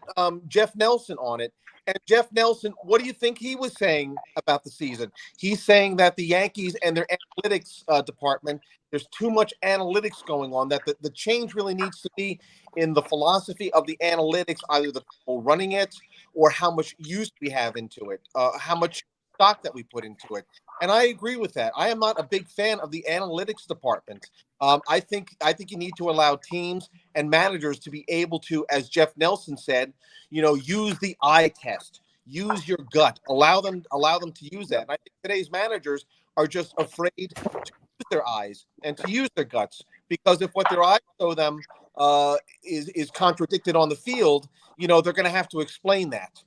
Jeff Nelson on it. And Jeff Nelson, what do you think he was saying about the season? He's saying that the Yankees and their analytics department, there's too much analytics going on, that the change really needs to be in the philosophy of the analytics, either the people running it or how much use we have into it, how much stock that we put into it. And I agree with that. I am not a big fan of the analytics department. I think you need to allow teams and managers to be able to, as Jeff Nelson said, use the eye test, use your gut, allow them to use that. And I think today's managers are just afraid to use their eyes and to use their guts, because if what their eyes show them is contradicted on the field, they're going to have to explain that.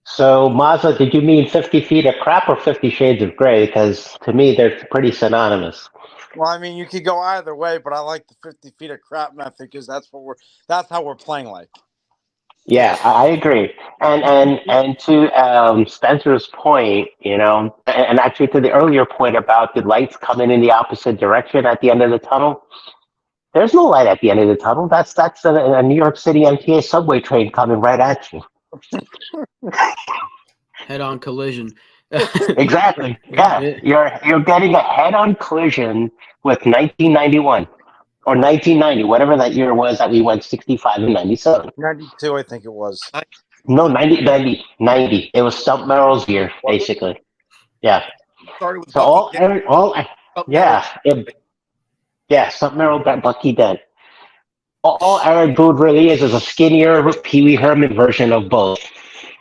So, Mazda, did you mean 50 feet of crap or 50 shades of gray? Because to me, they're pretty synonymous. Well, I mean, you could go either way, but I like the 50 feet of crap method because that's how we're playing like. Yeah, I agree. And to Spencer's point, and actually to the earlier point about the lights coming in the opposite direction at the end of the tunnel, there's no light at the end of the tunnel. That's a New York City MTA subway train coming right at you. Head-on collision. Exactly. Yeah, you're getting a head-on collision with 1991 or 1990, whatever that year was that we went 65 and 97. 92, I think it was. No, 90. It was Stump Merrill's year, basically. Yeah. Started with So Stump Merrill got Bucky Dent. All Aaron Boone really is a skinnier Pee Wee Herman version of both,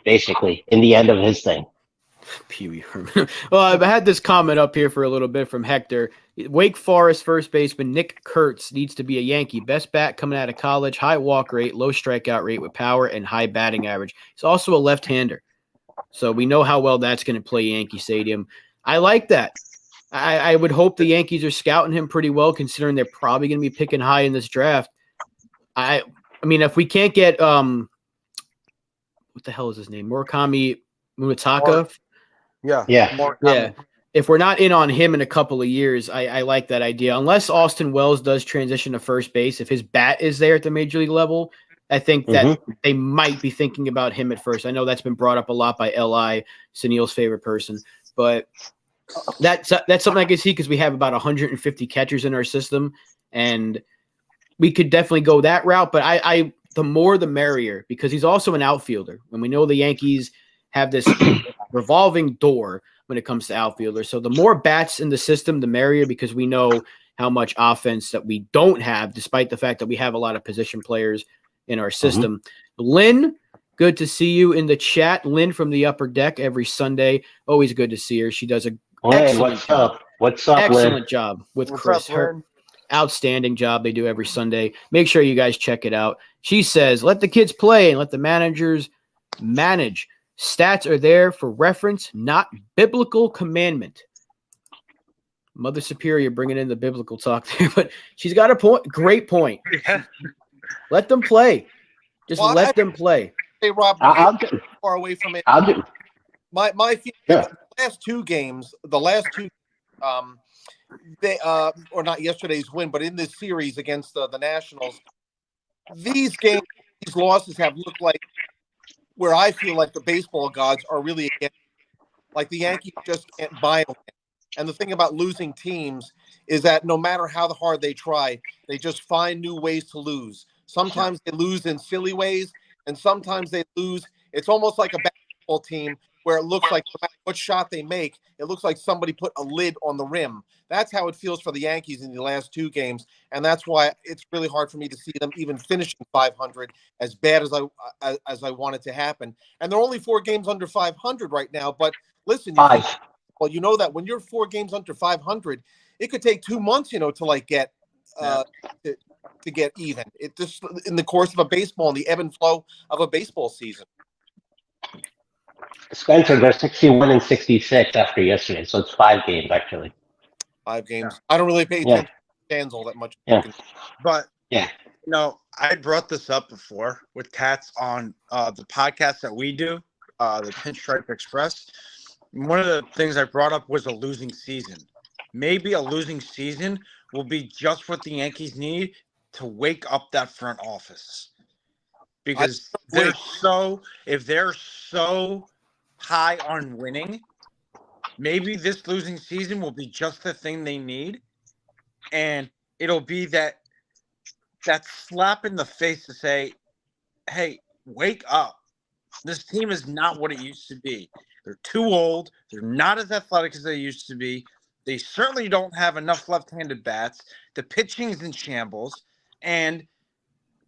basically, in the end of his thing. Pee Wee Herman. Well, I've had this comment up here for a little bit from Hector. Wake Forest first baseman Nick Kurtz needs to be a Yankee. Best bat coming out of college, high walk rate, low strikeout rate with power, and high batting average. He's also a left-hander. So we know how well that's going to play Yankee Stadium. I like that. I would hope the Yankees are scouting him pretty well, considering they're probably going to be picking high in this draft. I mean, if we can't get what the hell is his name? Murakami Munataka. Yeah. More Yeah. If we're not in on him in a couple of years, I like that idea. Unless Austin Wells does transition to first base, if his bat is there at the major league level, I think that they might be thinking about him at first. I know that's been brought up a lot by Li, Sunil's favorite person, but that's something I can see because we have about 150 catchers in our system, and we could definitely go that route. But I the more the merrier, because he's also an outfielder, and we know the Yankees have this revolving door when it comes to outfielders. So the more bats in the system, the merrier, because we know how much offense that we don't have, despite the fact that we have a lot of position players in our system. Lynn, good to see you in the chat. Lynn from the upper deck every Sunday. Always good to see her. She does a excellent what's job. up? What's up, Excellent Lynn? job with What's Chris. up, Her Lynn? outstanding job they do every Sunday. Make sure you guys check it out. She says, let the kids play and let the managers manage. Stats are there for reference, not biblical commandment. Mother Superior bringing in the biblical talk there, but she's got a point. Great point. Yeah. Let them play. Just Well, let them play. Hey, Rob, I'll you're do. far away from it. I'll do. My feeling, Yeah. the last two, they or not yesterday's win, but in this series against the Nationals, these games, these losses have looked like where I feel like the baseball gods are really against. Like the Yankees just can't buy them. And the thing about losing teams is that no matter how hard they try, they just find new ways to lose. Sometimes they lose in silly ways, and sometimes they lose. It's almost like a basketball team where it looks like no matter what shot they make, it looks like somebody put a lid on the rim. That's how it feels for the Yankees in the last two games, and that's why it's really hard for me to see them even finishing 500 as bad as I want it to happen. And they're only 4 games under 500 right now. But listen, Five. well, you know that when you're 4 games under 500, it could take 2 months, to like get to get even. It just in the course of a baseball and the ebb and flow of a baseball season. Spencer, they're 61 and 66 after yesterday, so it's 5 games actually. 5 games. I don't really pay Yeah. attention to fans all that much. Yeah. But Yeah. I brought this up before with Tats on the podcast that we do, the Pinstripe Express. One of the things I brought up was a losing season. Maybe a losing season will be just what the Yankees need to wake up that front office. Because if they're so high on winning, maybe this losing season will be just the thing they need. And it'll be that slap in the face to say, hey, wake up. This team is not what it used to be. They're too old. They're not as athletic as they used to be. They certainly don't have enough left-handed bats. The pitching's in shambles. And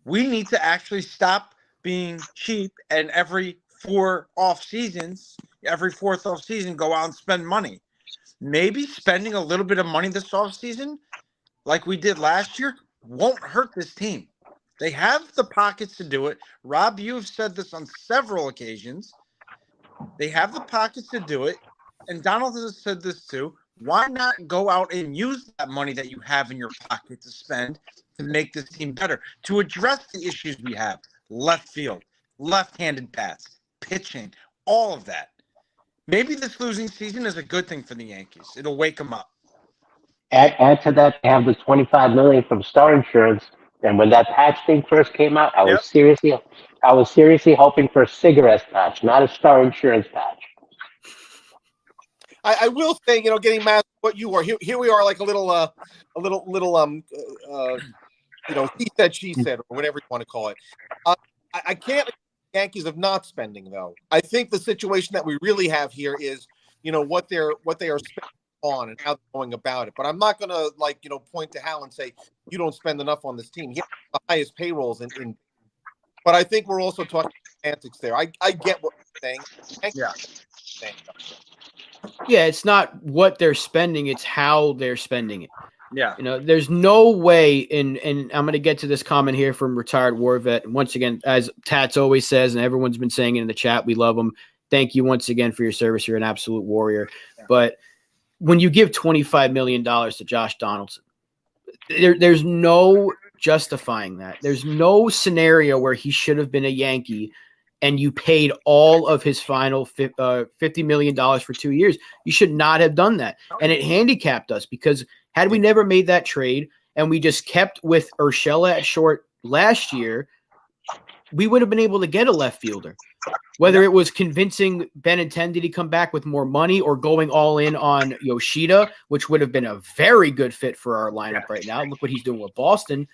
we need to actually stop being cheap and every 4 off seasons, every 4th off season, go out and spend money. Maybe spending a little bit of money this off season, like we did last year, won't hurt this team. They have the pockets to do it. Rob, you've said this on several occasions. They have the pockets to do it. And Donald has said this too. Why not go out and use that money that you have in your pocket to spend to make this team better, to address the issues we have? Left field, left-handed bats, pitching, all of that. Maybe this losing season is a good thing for the Yankees. It'll wake them up. Add to that, they have the $25 million from Star Insurance. And when that patch thing first came out, I was seriously hoping for a cigarette patch, not a Star Insurance patch. I will say, getting mad at what you are. Here we are, like a little he said, she said, or whatever you want to call it. I can't. Yankees of not spending though. I think the situation that we really have here is, what they are spending on and how they're going about it. But I'm not going to point to Hal and say you don't spend enough on this team. He has the highest payrolls in. But I think we're also talking semantics there. I get what you're saying. Yeah, it's not what they're spending, it's how they're spending it. Yeah. There's no way, and I'm going to get to this comment here from retired war vet. And once again, as Tats always says, and everyone's been saying it in the chat, we love him. Thank you once again for your service. You're an absolute warrior. Yeah. But when you give $25 million to Josh Donaldson, there's no justifying that. There's no scenario where he should have been a Yankee and you paid all of his final $50 million for 2 years. You should not have done that. And it handicapped us because had we never made that trade and we just kept with Urshela at short last year, we would have been able to get a left fielder. Whether it was convincing Benintendi to come back with more money or going all in on Yoshida, which would have been a very good fit for our lineup right now. Look what he's doing with Boston.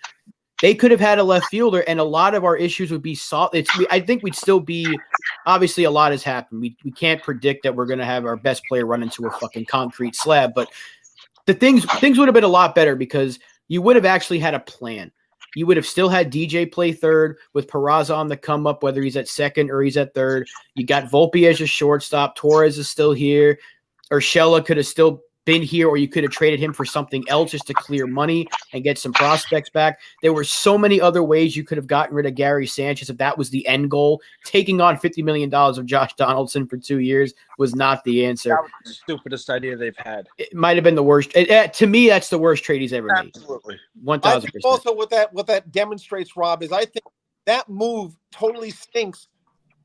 They could have had a left fielder, and a lot of our issues would be solved. I think we'd still be – obviously, a lot has happened. We can't predict that we're going to have our best player run into a fucking concrete slab, but the things would have been a lot better because you would have actually had a plan. You would have still had DJ play third with Peraza on the come up, whether he's at second or he's at third. You got Volpe as a shortstop. Torres is still here. Urshela could have still been here, or you could have traded him for something else just to clear money and get some prospects back. There were so many other ways you could have gotten rid of Gary Sanchez if that was the end goal. Taking on $50 million of Josh Donaldson for 2 years was not the answer. That was the stupidest idea they've had. It might have been the worst. To me, that's the worst trade he's ever made. Absolutely. 1,000%. Also, what that demonstrates, Rob, is I think that move totally stinks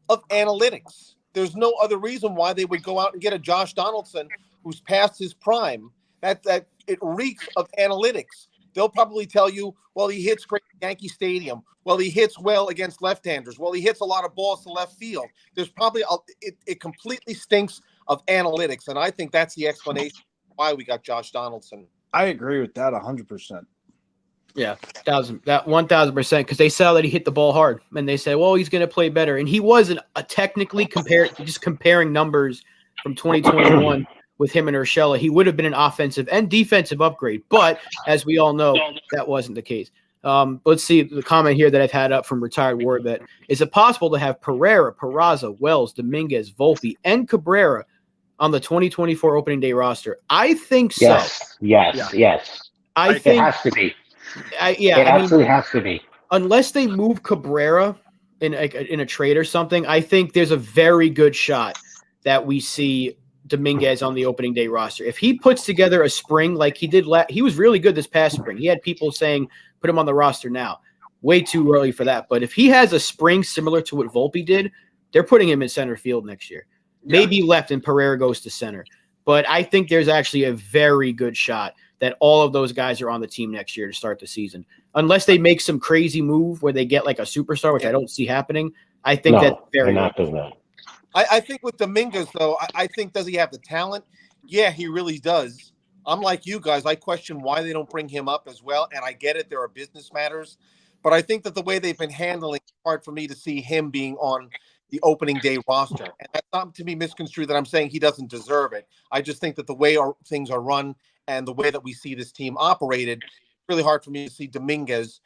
of analytics. There's no other reason why they would go out and get a Josh Donaldson who's past his prime. That it reeks of analytics. They'll probably tell you, well, he hits great at Yankee Stadium. Well, he hits well against left-handers. Well, he hits a lot of balls to left field. There's probably it completely stinks of analytics, and I think that's the explanation why we got Josh Donaldson. I agree with that 100%. Yeah, 1,000%, because they saw that he hit the ball hard, and they said, well, he's going to play better. And he wasn't technically comparing numbers from 2021 with him and Urshela. He would have been an offensive and defensive upgrade, but as we all know, that wasn't the case. Let's see the comment here that I've had up from Retired War Bet. Is it possible to have Pereira, Peraza, Wells, Dominguez, Volpe, and Cabrera on the 2024 opening day roster? I think so. Yes. I think it has to be. It absolutely has to be. Unless they move Cabrera in a trade or something, I think there's a very good shot that we see Dominguez on the opening day roster. If he puts together a spring like he did he was really good this past spring. He had people saying, put him on the roster now. Way too early for that. But if he has a spring similar to what Volpe did, they're putting him in center field next year. Yeah. Maybe left and Pereira goes to center. But I think there's actually a very good shot that all of those guys are on the team next year to start the season. Unless they make some crazy move where they get like a superstar, which I don't see happening. I think that's very not doing that. I think with Dominguez, though, I think, does he have the talent? Yeah, he really does. I'm like you guys. I question why they don't bring him up as well. And I get it. There are business matters. But I think that the way they've been handling it's hard for me to see him being on the opening day roster. And that's not to be misconstrued that I'm saying he doesn't deserve it. I just think that the way things are run and the way that we see this team operated, it's really hard for me to see Dominguez,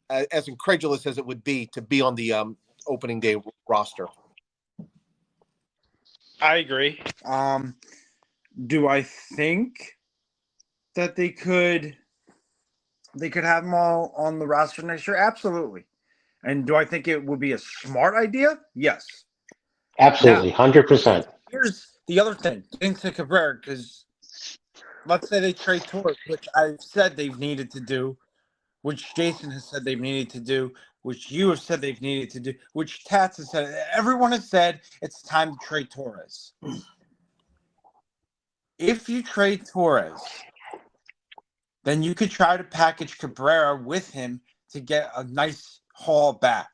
as incredulous as it would be, to be on the opening day roster. I agree. Do I think that they could have them all on the roster next year? Absolutely. And do I think it would be a smart idea? Yes. Absolutely, 100%. Here's the other thing. Getting to Cabrera, because let's say they trade Torres, which I've said they've needed to do, which Jason has said they've needed to do, which you have said they've needed to do, which Tats has said. Everyone has said it's time to trade Torres. If you trade Torres, then you could try to package Cabrera with him to get a nice haul back,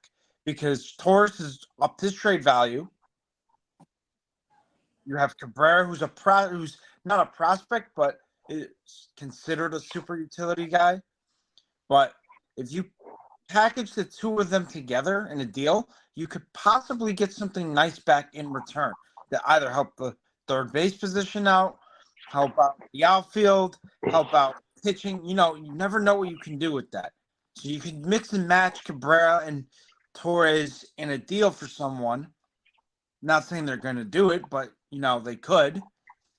because Torres is up his trade value. You have Cabrera, who's not a prospect, but is considered a super utility guy. But if you package the two of them together in a deal, you could possibly get something nice back in return that either help the third base position out, help out the outfield, help out pitching. You never know what you can do with that. So you can mix and match Cabrera and Torres in a deal for someone. Not saying they're going to do it, but, they could.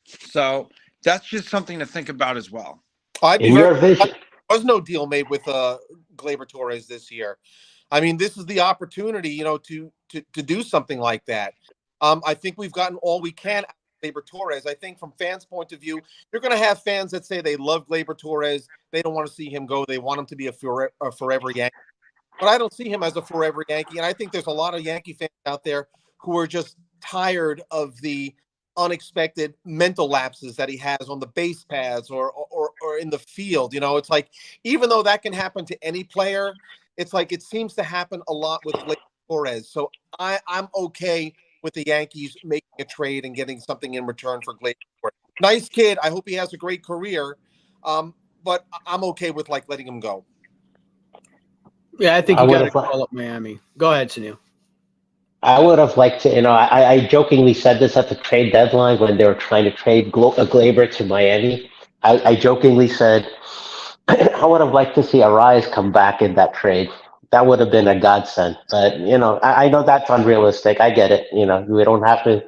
So that's just something to think about as well. In your vision. There was no deal made with Gleyber Torres this year. I mean, this is the opportunity, to do something like that. I think we've gotten all we can out of Gleyber Torres. I think from fans' point of view, you're going to have fans that say they love Gleyber Torres. They don't want to see him go. They want him to be a forever Yankee. But I don't see him as a forever Yankee. And I think there's a lot of Yankee fans out there who are just tired of the unexpected mental lapses that he has on the base paths or in the field. You know, it's like, even though that can happen to any player, it's like it seems to happen a lot with Gleyber Torres. So I'm okay with the Yankees making a trade and getting something in return for Gleyber Torres. Nice kid. I hope he has a great career. But I'm okay with like letting him go. Yeah, I think you got to call up Miami. Go ahead, Sunil. I would have liked to, I jokingly said this at the trade deadline when they were trying to trade Glaber to Miami. I jokingly said, I would have liked to see Arise come back in that trade. That would have been a godsend. But, I know that's unrealistic. I get it. We don't have to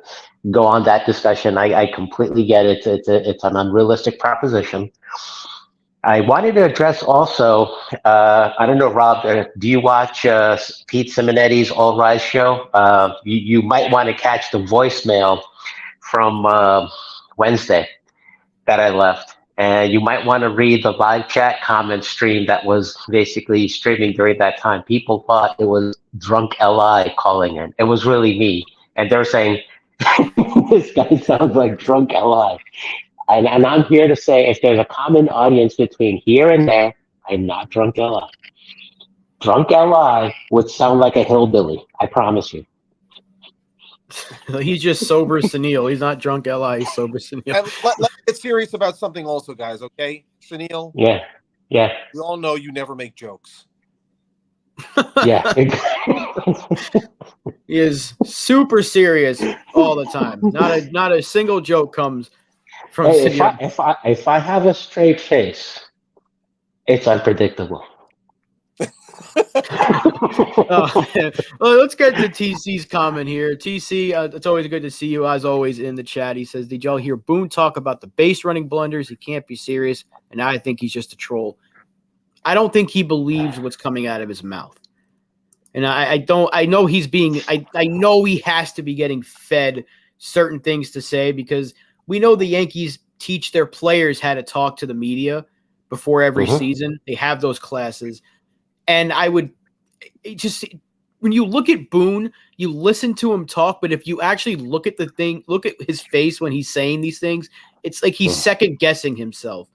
go on that discussion. I completely get it. It's an unrealistic proposition. I wanted to address also, I don't know, Rob, do you watch Pete Simonetti's All Rise show? You might want to catch the voicemail from Wednesday that I left. And you might want to read the live chat comment stream that was basically streaming during that time. People thought it was Drunk LI calling in. It was really me. And they're saying, this guy sounds like Drunk LI. And I'm here to say, if there's a common audience between here and there, I'm not Drunk LI. Drunk LI would sound like a hillbilly. I promise you. He's just sober Sunil. He's not Drunk LI. He's sober Sunil. And let's get serious about something also, guys, okay? Sunil? Yeah. We all know you never make jokes. Yeah. He is super serious all the time. Not a single joke comes from Sunil. If I have a straight face, it's unpredictable. Well, let's get to TC's comment here. TC, it's always good to see you, as always, in the chat. He says, did y'all hear Boone talk about the base running blunders? He can't be serious, and I think he's just a troll. I don't think he believes what's coming out of his mouth. And I know he's being – I know he has to be getting fed certain things to say, because we know the Yankees teach their players how to talk to the media before every season. They have those classes. And I would just, when you look at Boone, you listen to him talk, but if you actually look at his face when he's saying these things, it's like he's second guessing himself.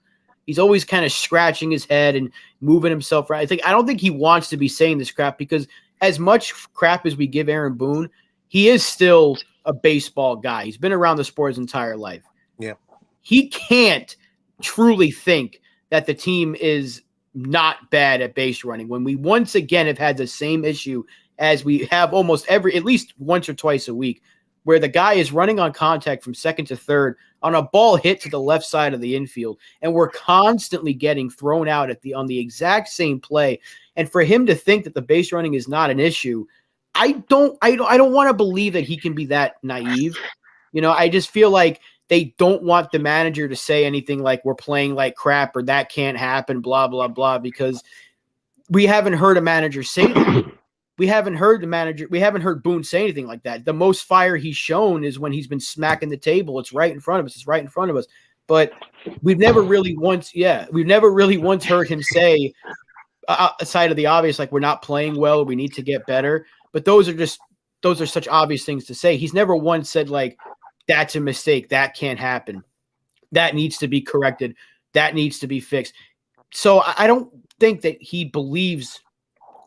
He's always kind of scratching his head and moving himself around. I don't think he wants to be saying this crap, because as much crap as we give Aaron Boone, he is still a baseball guy. He's been around the sport his entire life. Yeah. He can't truly think that the team is not bad at base running when we once again have had the same issue as we have almost at least once or twice a week, where the guy is running on contact from second to third on a ball hit to the left side of the infield, and we're constantly getting thrown out on the exact same play. And for him to think that the base running is not an issue, I don't want to believe that he can be that naive. I just feel like they don't want the manager to say anything like we're playing like crap or that can't happen, blah, blah, blah, because we haven't heard a manager say that. We haven't heard Boone say anything like that. The most fire he's shown is when he's been smacking the table. It's right in front of us. It's right in front of us. But we've never really once heard him say, aside of the obvious, like we're not playing well, we need to get better. But those are such obvious things to say. He's never once said like, that's a mistake. That can't happen. That needs to be corrected. That needs to be fixed. So I don't think that he believes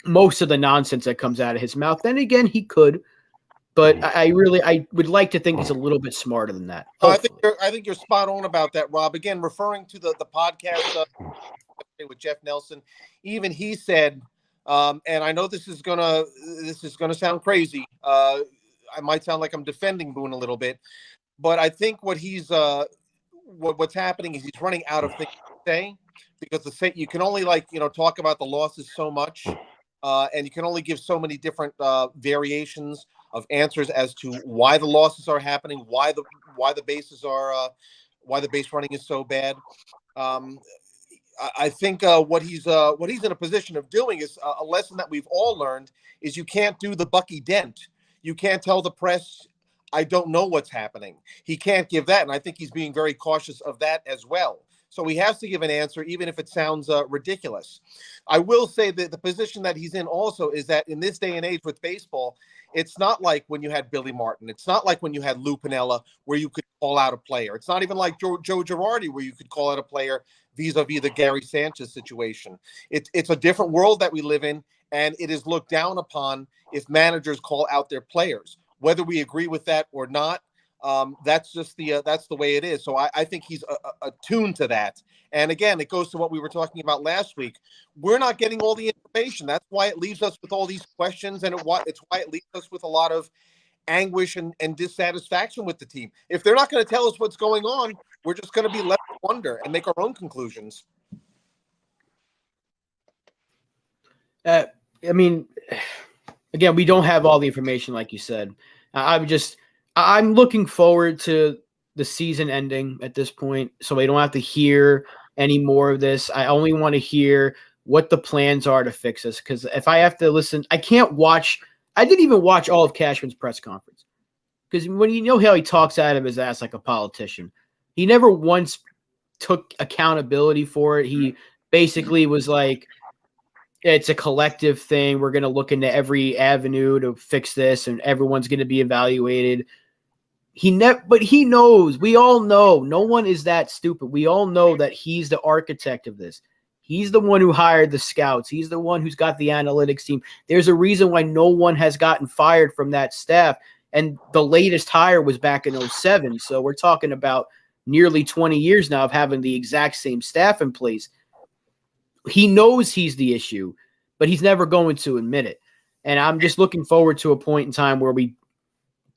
most of the nonsense that comes out of his mouth. Then again, he could, but I would like to think he's a little bit smarter than that. I think you're spot on about that, Rob. Again, referring to the podcast with Jeff Nelson, even he said, and I know this is gonna sound crazy. I might sound like I'm defending Boone a little bit, but I think what's happening is he's running out of things to say, because you can only talk about the losses so much, and you can only give so many different variations of answers as to why the losses are happening, why the bases are why the base running is so bad. I think what he's in a position of doing is a lesson that we've all learned is you can't do the Bucky Dent. You can't tell the press, I don't know what's happening. He can't give that, and I think he's being very cautious of that as well. So he has to give an answer, even if it sounds ridiculous. I will say that the position that he's in also is that in this day and age with baseball, it's not like when you had Billy Martin. It's not like when you had Lou Piniella, where you could call out a player. It's not even like Joe Girardi, where you could call out a player vis-a-vis the Gary Sanchez situation. It's a different world that we live in, and it is looked down upon if managers call out their players. Whether we agree with that or not, that's just that's the way it is. So I think he's attuned to that. And again, it goes to what we were talking about last week. We're not getting all the information. That's why it leaves us with all these questions, and it's why it leaves us with a lot of anguish and dissatisfaction with the team. If they're not going to tell us what's going on, we're just going to be left to wonder and make our own conclusions. I mean, again, we don't have all the information, like you said. I'm looking forward to the season ending at this point, so we don't have to hear any more of this. I only want to hear what the plans are to fix this, because if I have to listen, I can't watch. I didn't even watch all of Cashman's press conference, because when you know how he talks out of his ass like a politician, he never once took accountability for it. He basically was like, it's a collective thing. We're going to look into every avenue to fix this, and everyone's going to be evaluated. But he knows. We all know. No one is that stupid. We all know that he's the architect of this. He's the one who hired the scouts. He's the one who's got the analytics team. There's a reason why no one has gotten fired from that staff. And the latest hire was back in 2007. So we're talking about nearly 20 years now of having the exact same staff in place. He knows he's the issue, but he's never going to admit it. And I'm just looking forward to a point in time where we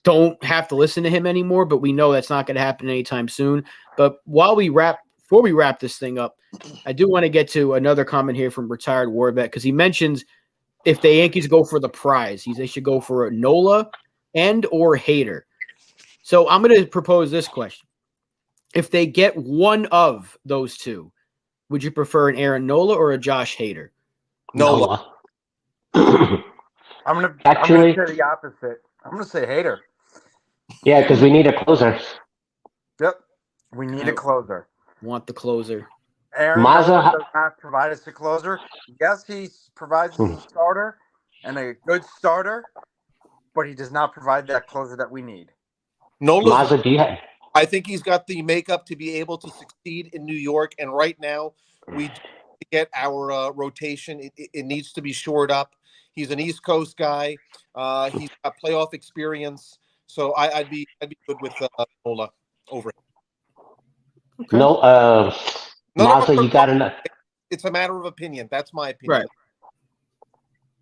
don't have to listen to him anymore, but we know that's not going to happen anytime soon. But before we wrap this thing up, I do want to get to another comment here from Retired War Vet, because he mentions if the Yankees go for the prize, they should go for a Nola and or Hader. So I'm going to propose this question. If they get one of those two, would you prefer an Aaron Nola or a Josh Hader? Nola. I'm gonna say the opposite. I'm gonna say Hader. Yeah, because we need a closer. Yep, we need a closer. Want the closer. Aaron Nola does not provide us a closer. Yes, he provides us a starter and a good starter, but he does not provide that closer that we need. Nola, do you have? I think he's got the makeup to be able to succeed in New York, and right now we get our rotation. It needs to be shored up. He's an East Coast guy. He's got playoff experience, so I'd be good with Nola over him. Okay. No, Mazza, you got enough. It's a matter of opinion. That's my opinion. Right.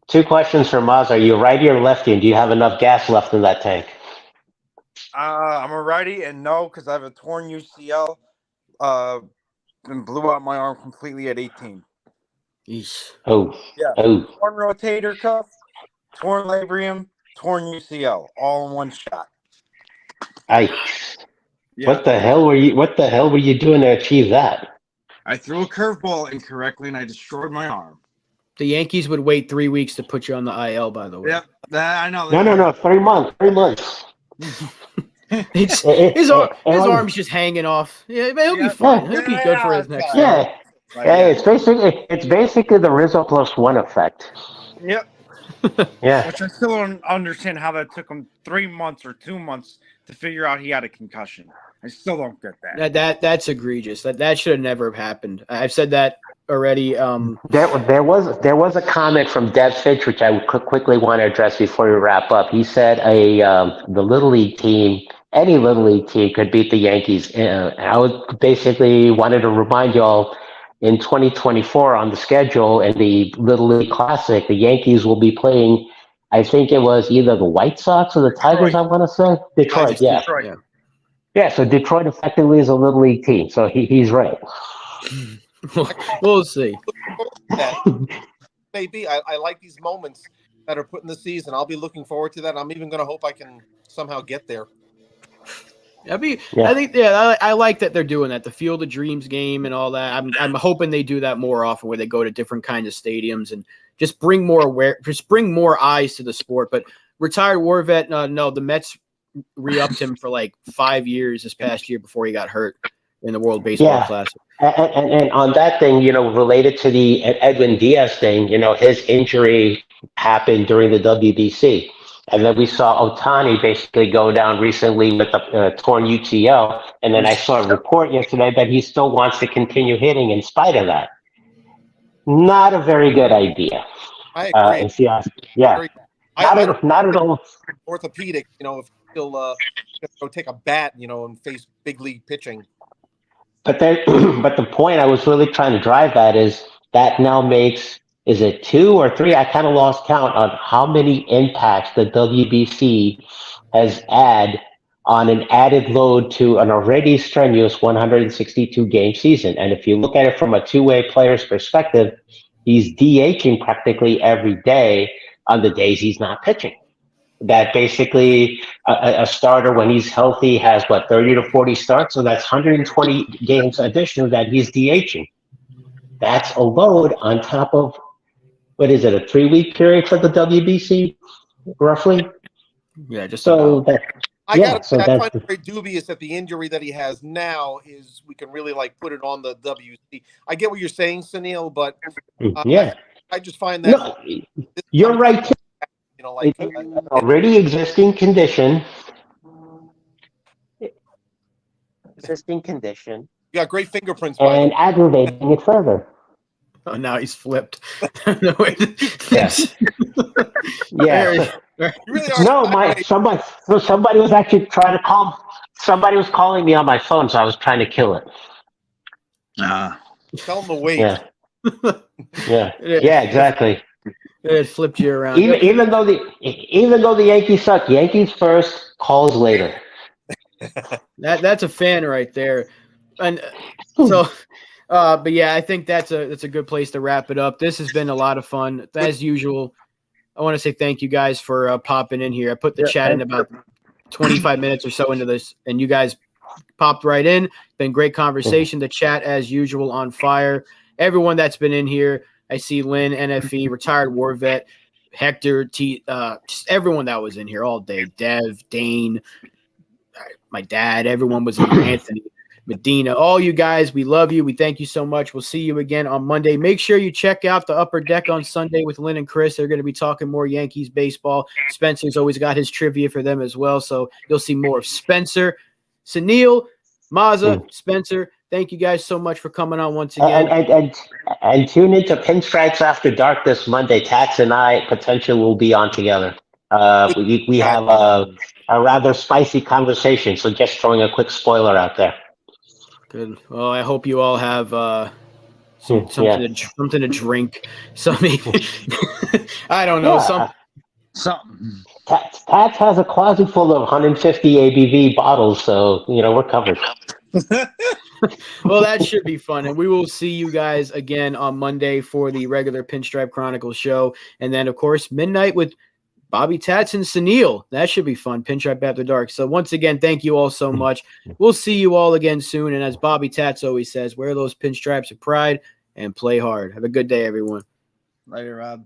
Two questions for Mazza. Are you righty or lefty? And do you have enough gas left in that tank? I'm a righty, and no, because I have a torn UCL and blew out my arm completely at 18. Eesh. Oh. Yeah. Oh. Torn rotator cuff, torn labrum, torn UCL, all in one shot. Yikes. Yeah. What the hell were you doing to achieve that? I threw a curveball incorrectly, and I destroyed my arm. The Yankees would wait 3 weeks to put you on the IL, by the way. Yeah, I know. No. 3 months. 3 months. His arm's just hanging off. Yeah, he'll be fine. He'll be good for his next year. Yeah. It's basically the Rizzo +1 effect. Yep. Yeah. Which I still don't understand how that took him 3 months or 2 months to figure out he had a concussion. I still don't get that. That's egregious. That should have never have happened. I've said that already. There was a comment from Dev Fitch, which I would quickly want to address before we wrap up. He said the Little League team, any Little League team, could beat the Yankees. I would basically wanted to remind y'all, in 2024 on the schedule in the Little League Classic, the Yankees will be playing, I think it was either the White Sox or the Tigers, I want to say. Detroit, yeah. Detroit. Yeah, so Detroit effectively is a Little League team, so he's right. We'll see. Maybe. I like these moments that are put in the season. I'll be looking forward to that. I'm even going to hope I can somehow get there. I like that they're doing that, the Field of Dreams game and all that. I'm hoping they do that more often, where they go to different kinds of stadiums and just bring more eyes to the sport. But Retired War Vet, no, the Mets re-upped him for like 5 years this past year before he got hurt in the World Baseball Classic. And on that thing, related to the Edwin Diaz thing, his injury happened during the WBC. And then we saw Otani basically go down recently with a torn UTL. And then I saw a report yesterday that he still wants to continue hitting in spite of that. Not a very good idea. I agree. And see, yeah, not at all. Orthopedic, if he'll go take a bat, and face big league pitching. But but the point I was really trying to drive at is that now makes, is it 2 or 3? I kind of lost count on how many impacts the WBC has on an added load to an already strenuous 162 game season. And if you look at it from a two-way player's perspective, he's DHing practically every day on the days he's not pitching. That basically a starter, when he's healthy, has 30 to 40 starts. So that's 120 games additional that he's DHing. That's a load on top of, what is it, a 3-week period for the WBC, roughly? Yeah, just so about. I find it very dubious that the injury that he has now is, we can really put it on the WC. I get what you're saying, Sunil, but I just find that you're right. It's an already existing condition. You got great fingerprints, and aggravating it further. Oh, now he's flipped. Yes. Yeah. Somebody was actually trying to call. Somebody was calling me on my phone, so I was trying to kill it. Tell him to wait. Yeah, exactly. It flipped you around. Even though the Yankees suck, Yankees first, calls later. That's a fan right there, and so. But yeah, I think that's a good place to wrap it up. This has been a lot of fun as usual. I want to say thank you guys for popping in here. I put the chat in about 25 minutes or so into this, and you guys popped right in. Been great conversation. The chat as usual on fire. Everyone that's been in here. I see Lynn, NFE, retired war vet, Hector, just everyone that was in here all day. Dev, Dane, my dad, everyone was in here. Anthony, Medina, all you guys, we love you. We thank you so much. We'll see you again on Monday. Make sure you check out the Upper Deck on Sunday with Lynn and Chris. They're going to be talking more Yankees baseball. Spencer's always got his trivia for them as well, so you'll see more of Spencer. Sunil, Mazza, Spencer, thank you guys so much for coming on once again. And tune into Pinstripes After Dark this Monday. Tats and I potentially will be on together. We have a rather spicy conversation, so just throwing a quick spoiler out there. Good. Well, I hope you all have something to drink. Maybe I don't know. Something. Tats has a closet full of 150 ABV bottles, so we're covered. Well, that should be fun, and we will see you guys again on Monday for the regular Pinstripe Chronicles show, and then of course midnight with Bobby Tats and Sunil. That should be fun. Pinstripe After Dark. So once again, thank you all so much. We'll see you all again soon. And as Bobby Tats always says, wear those pinstripes of pride and play hard. Have a good day, everyone. Later, Rob.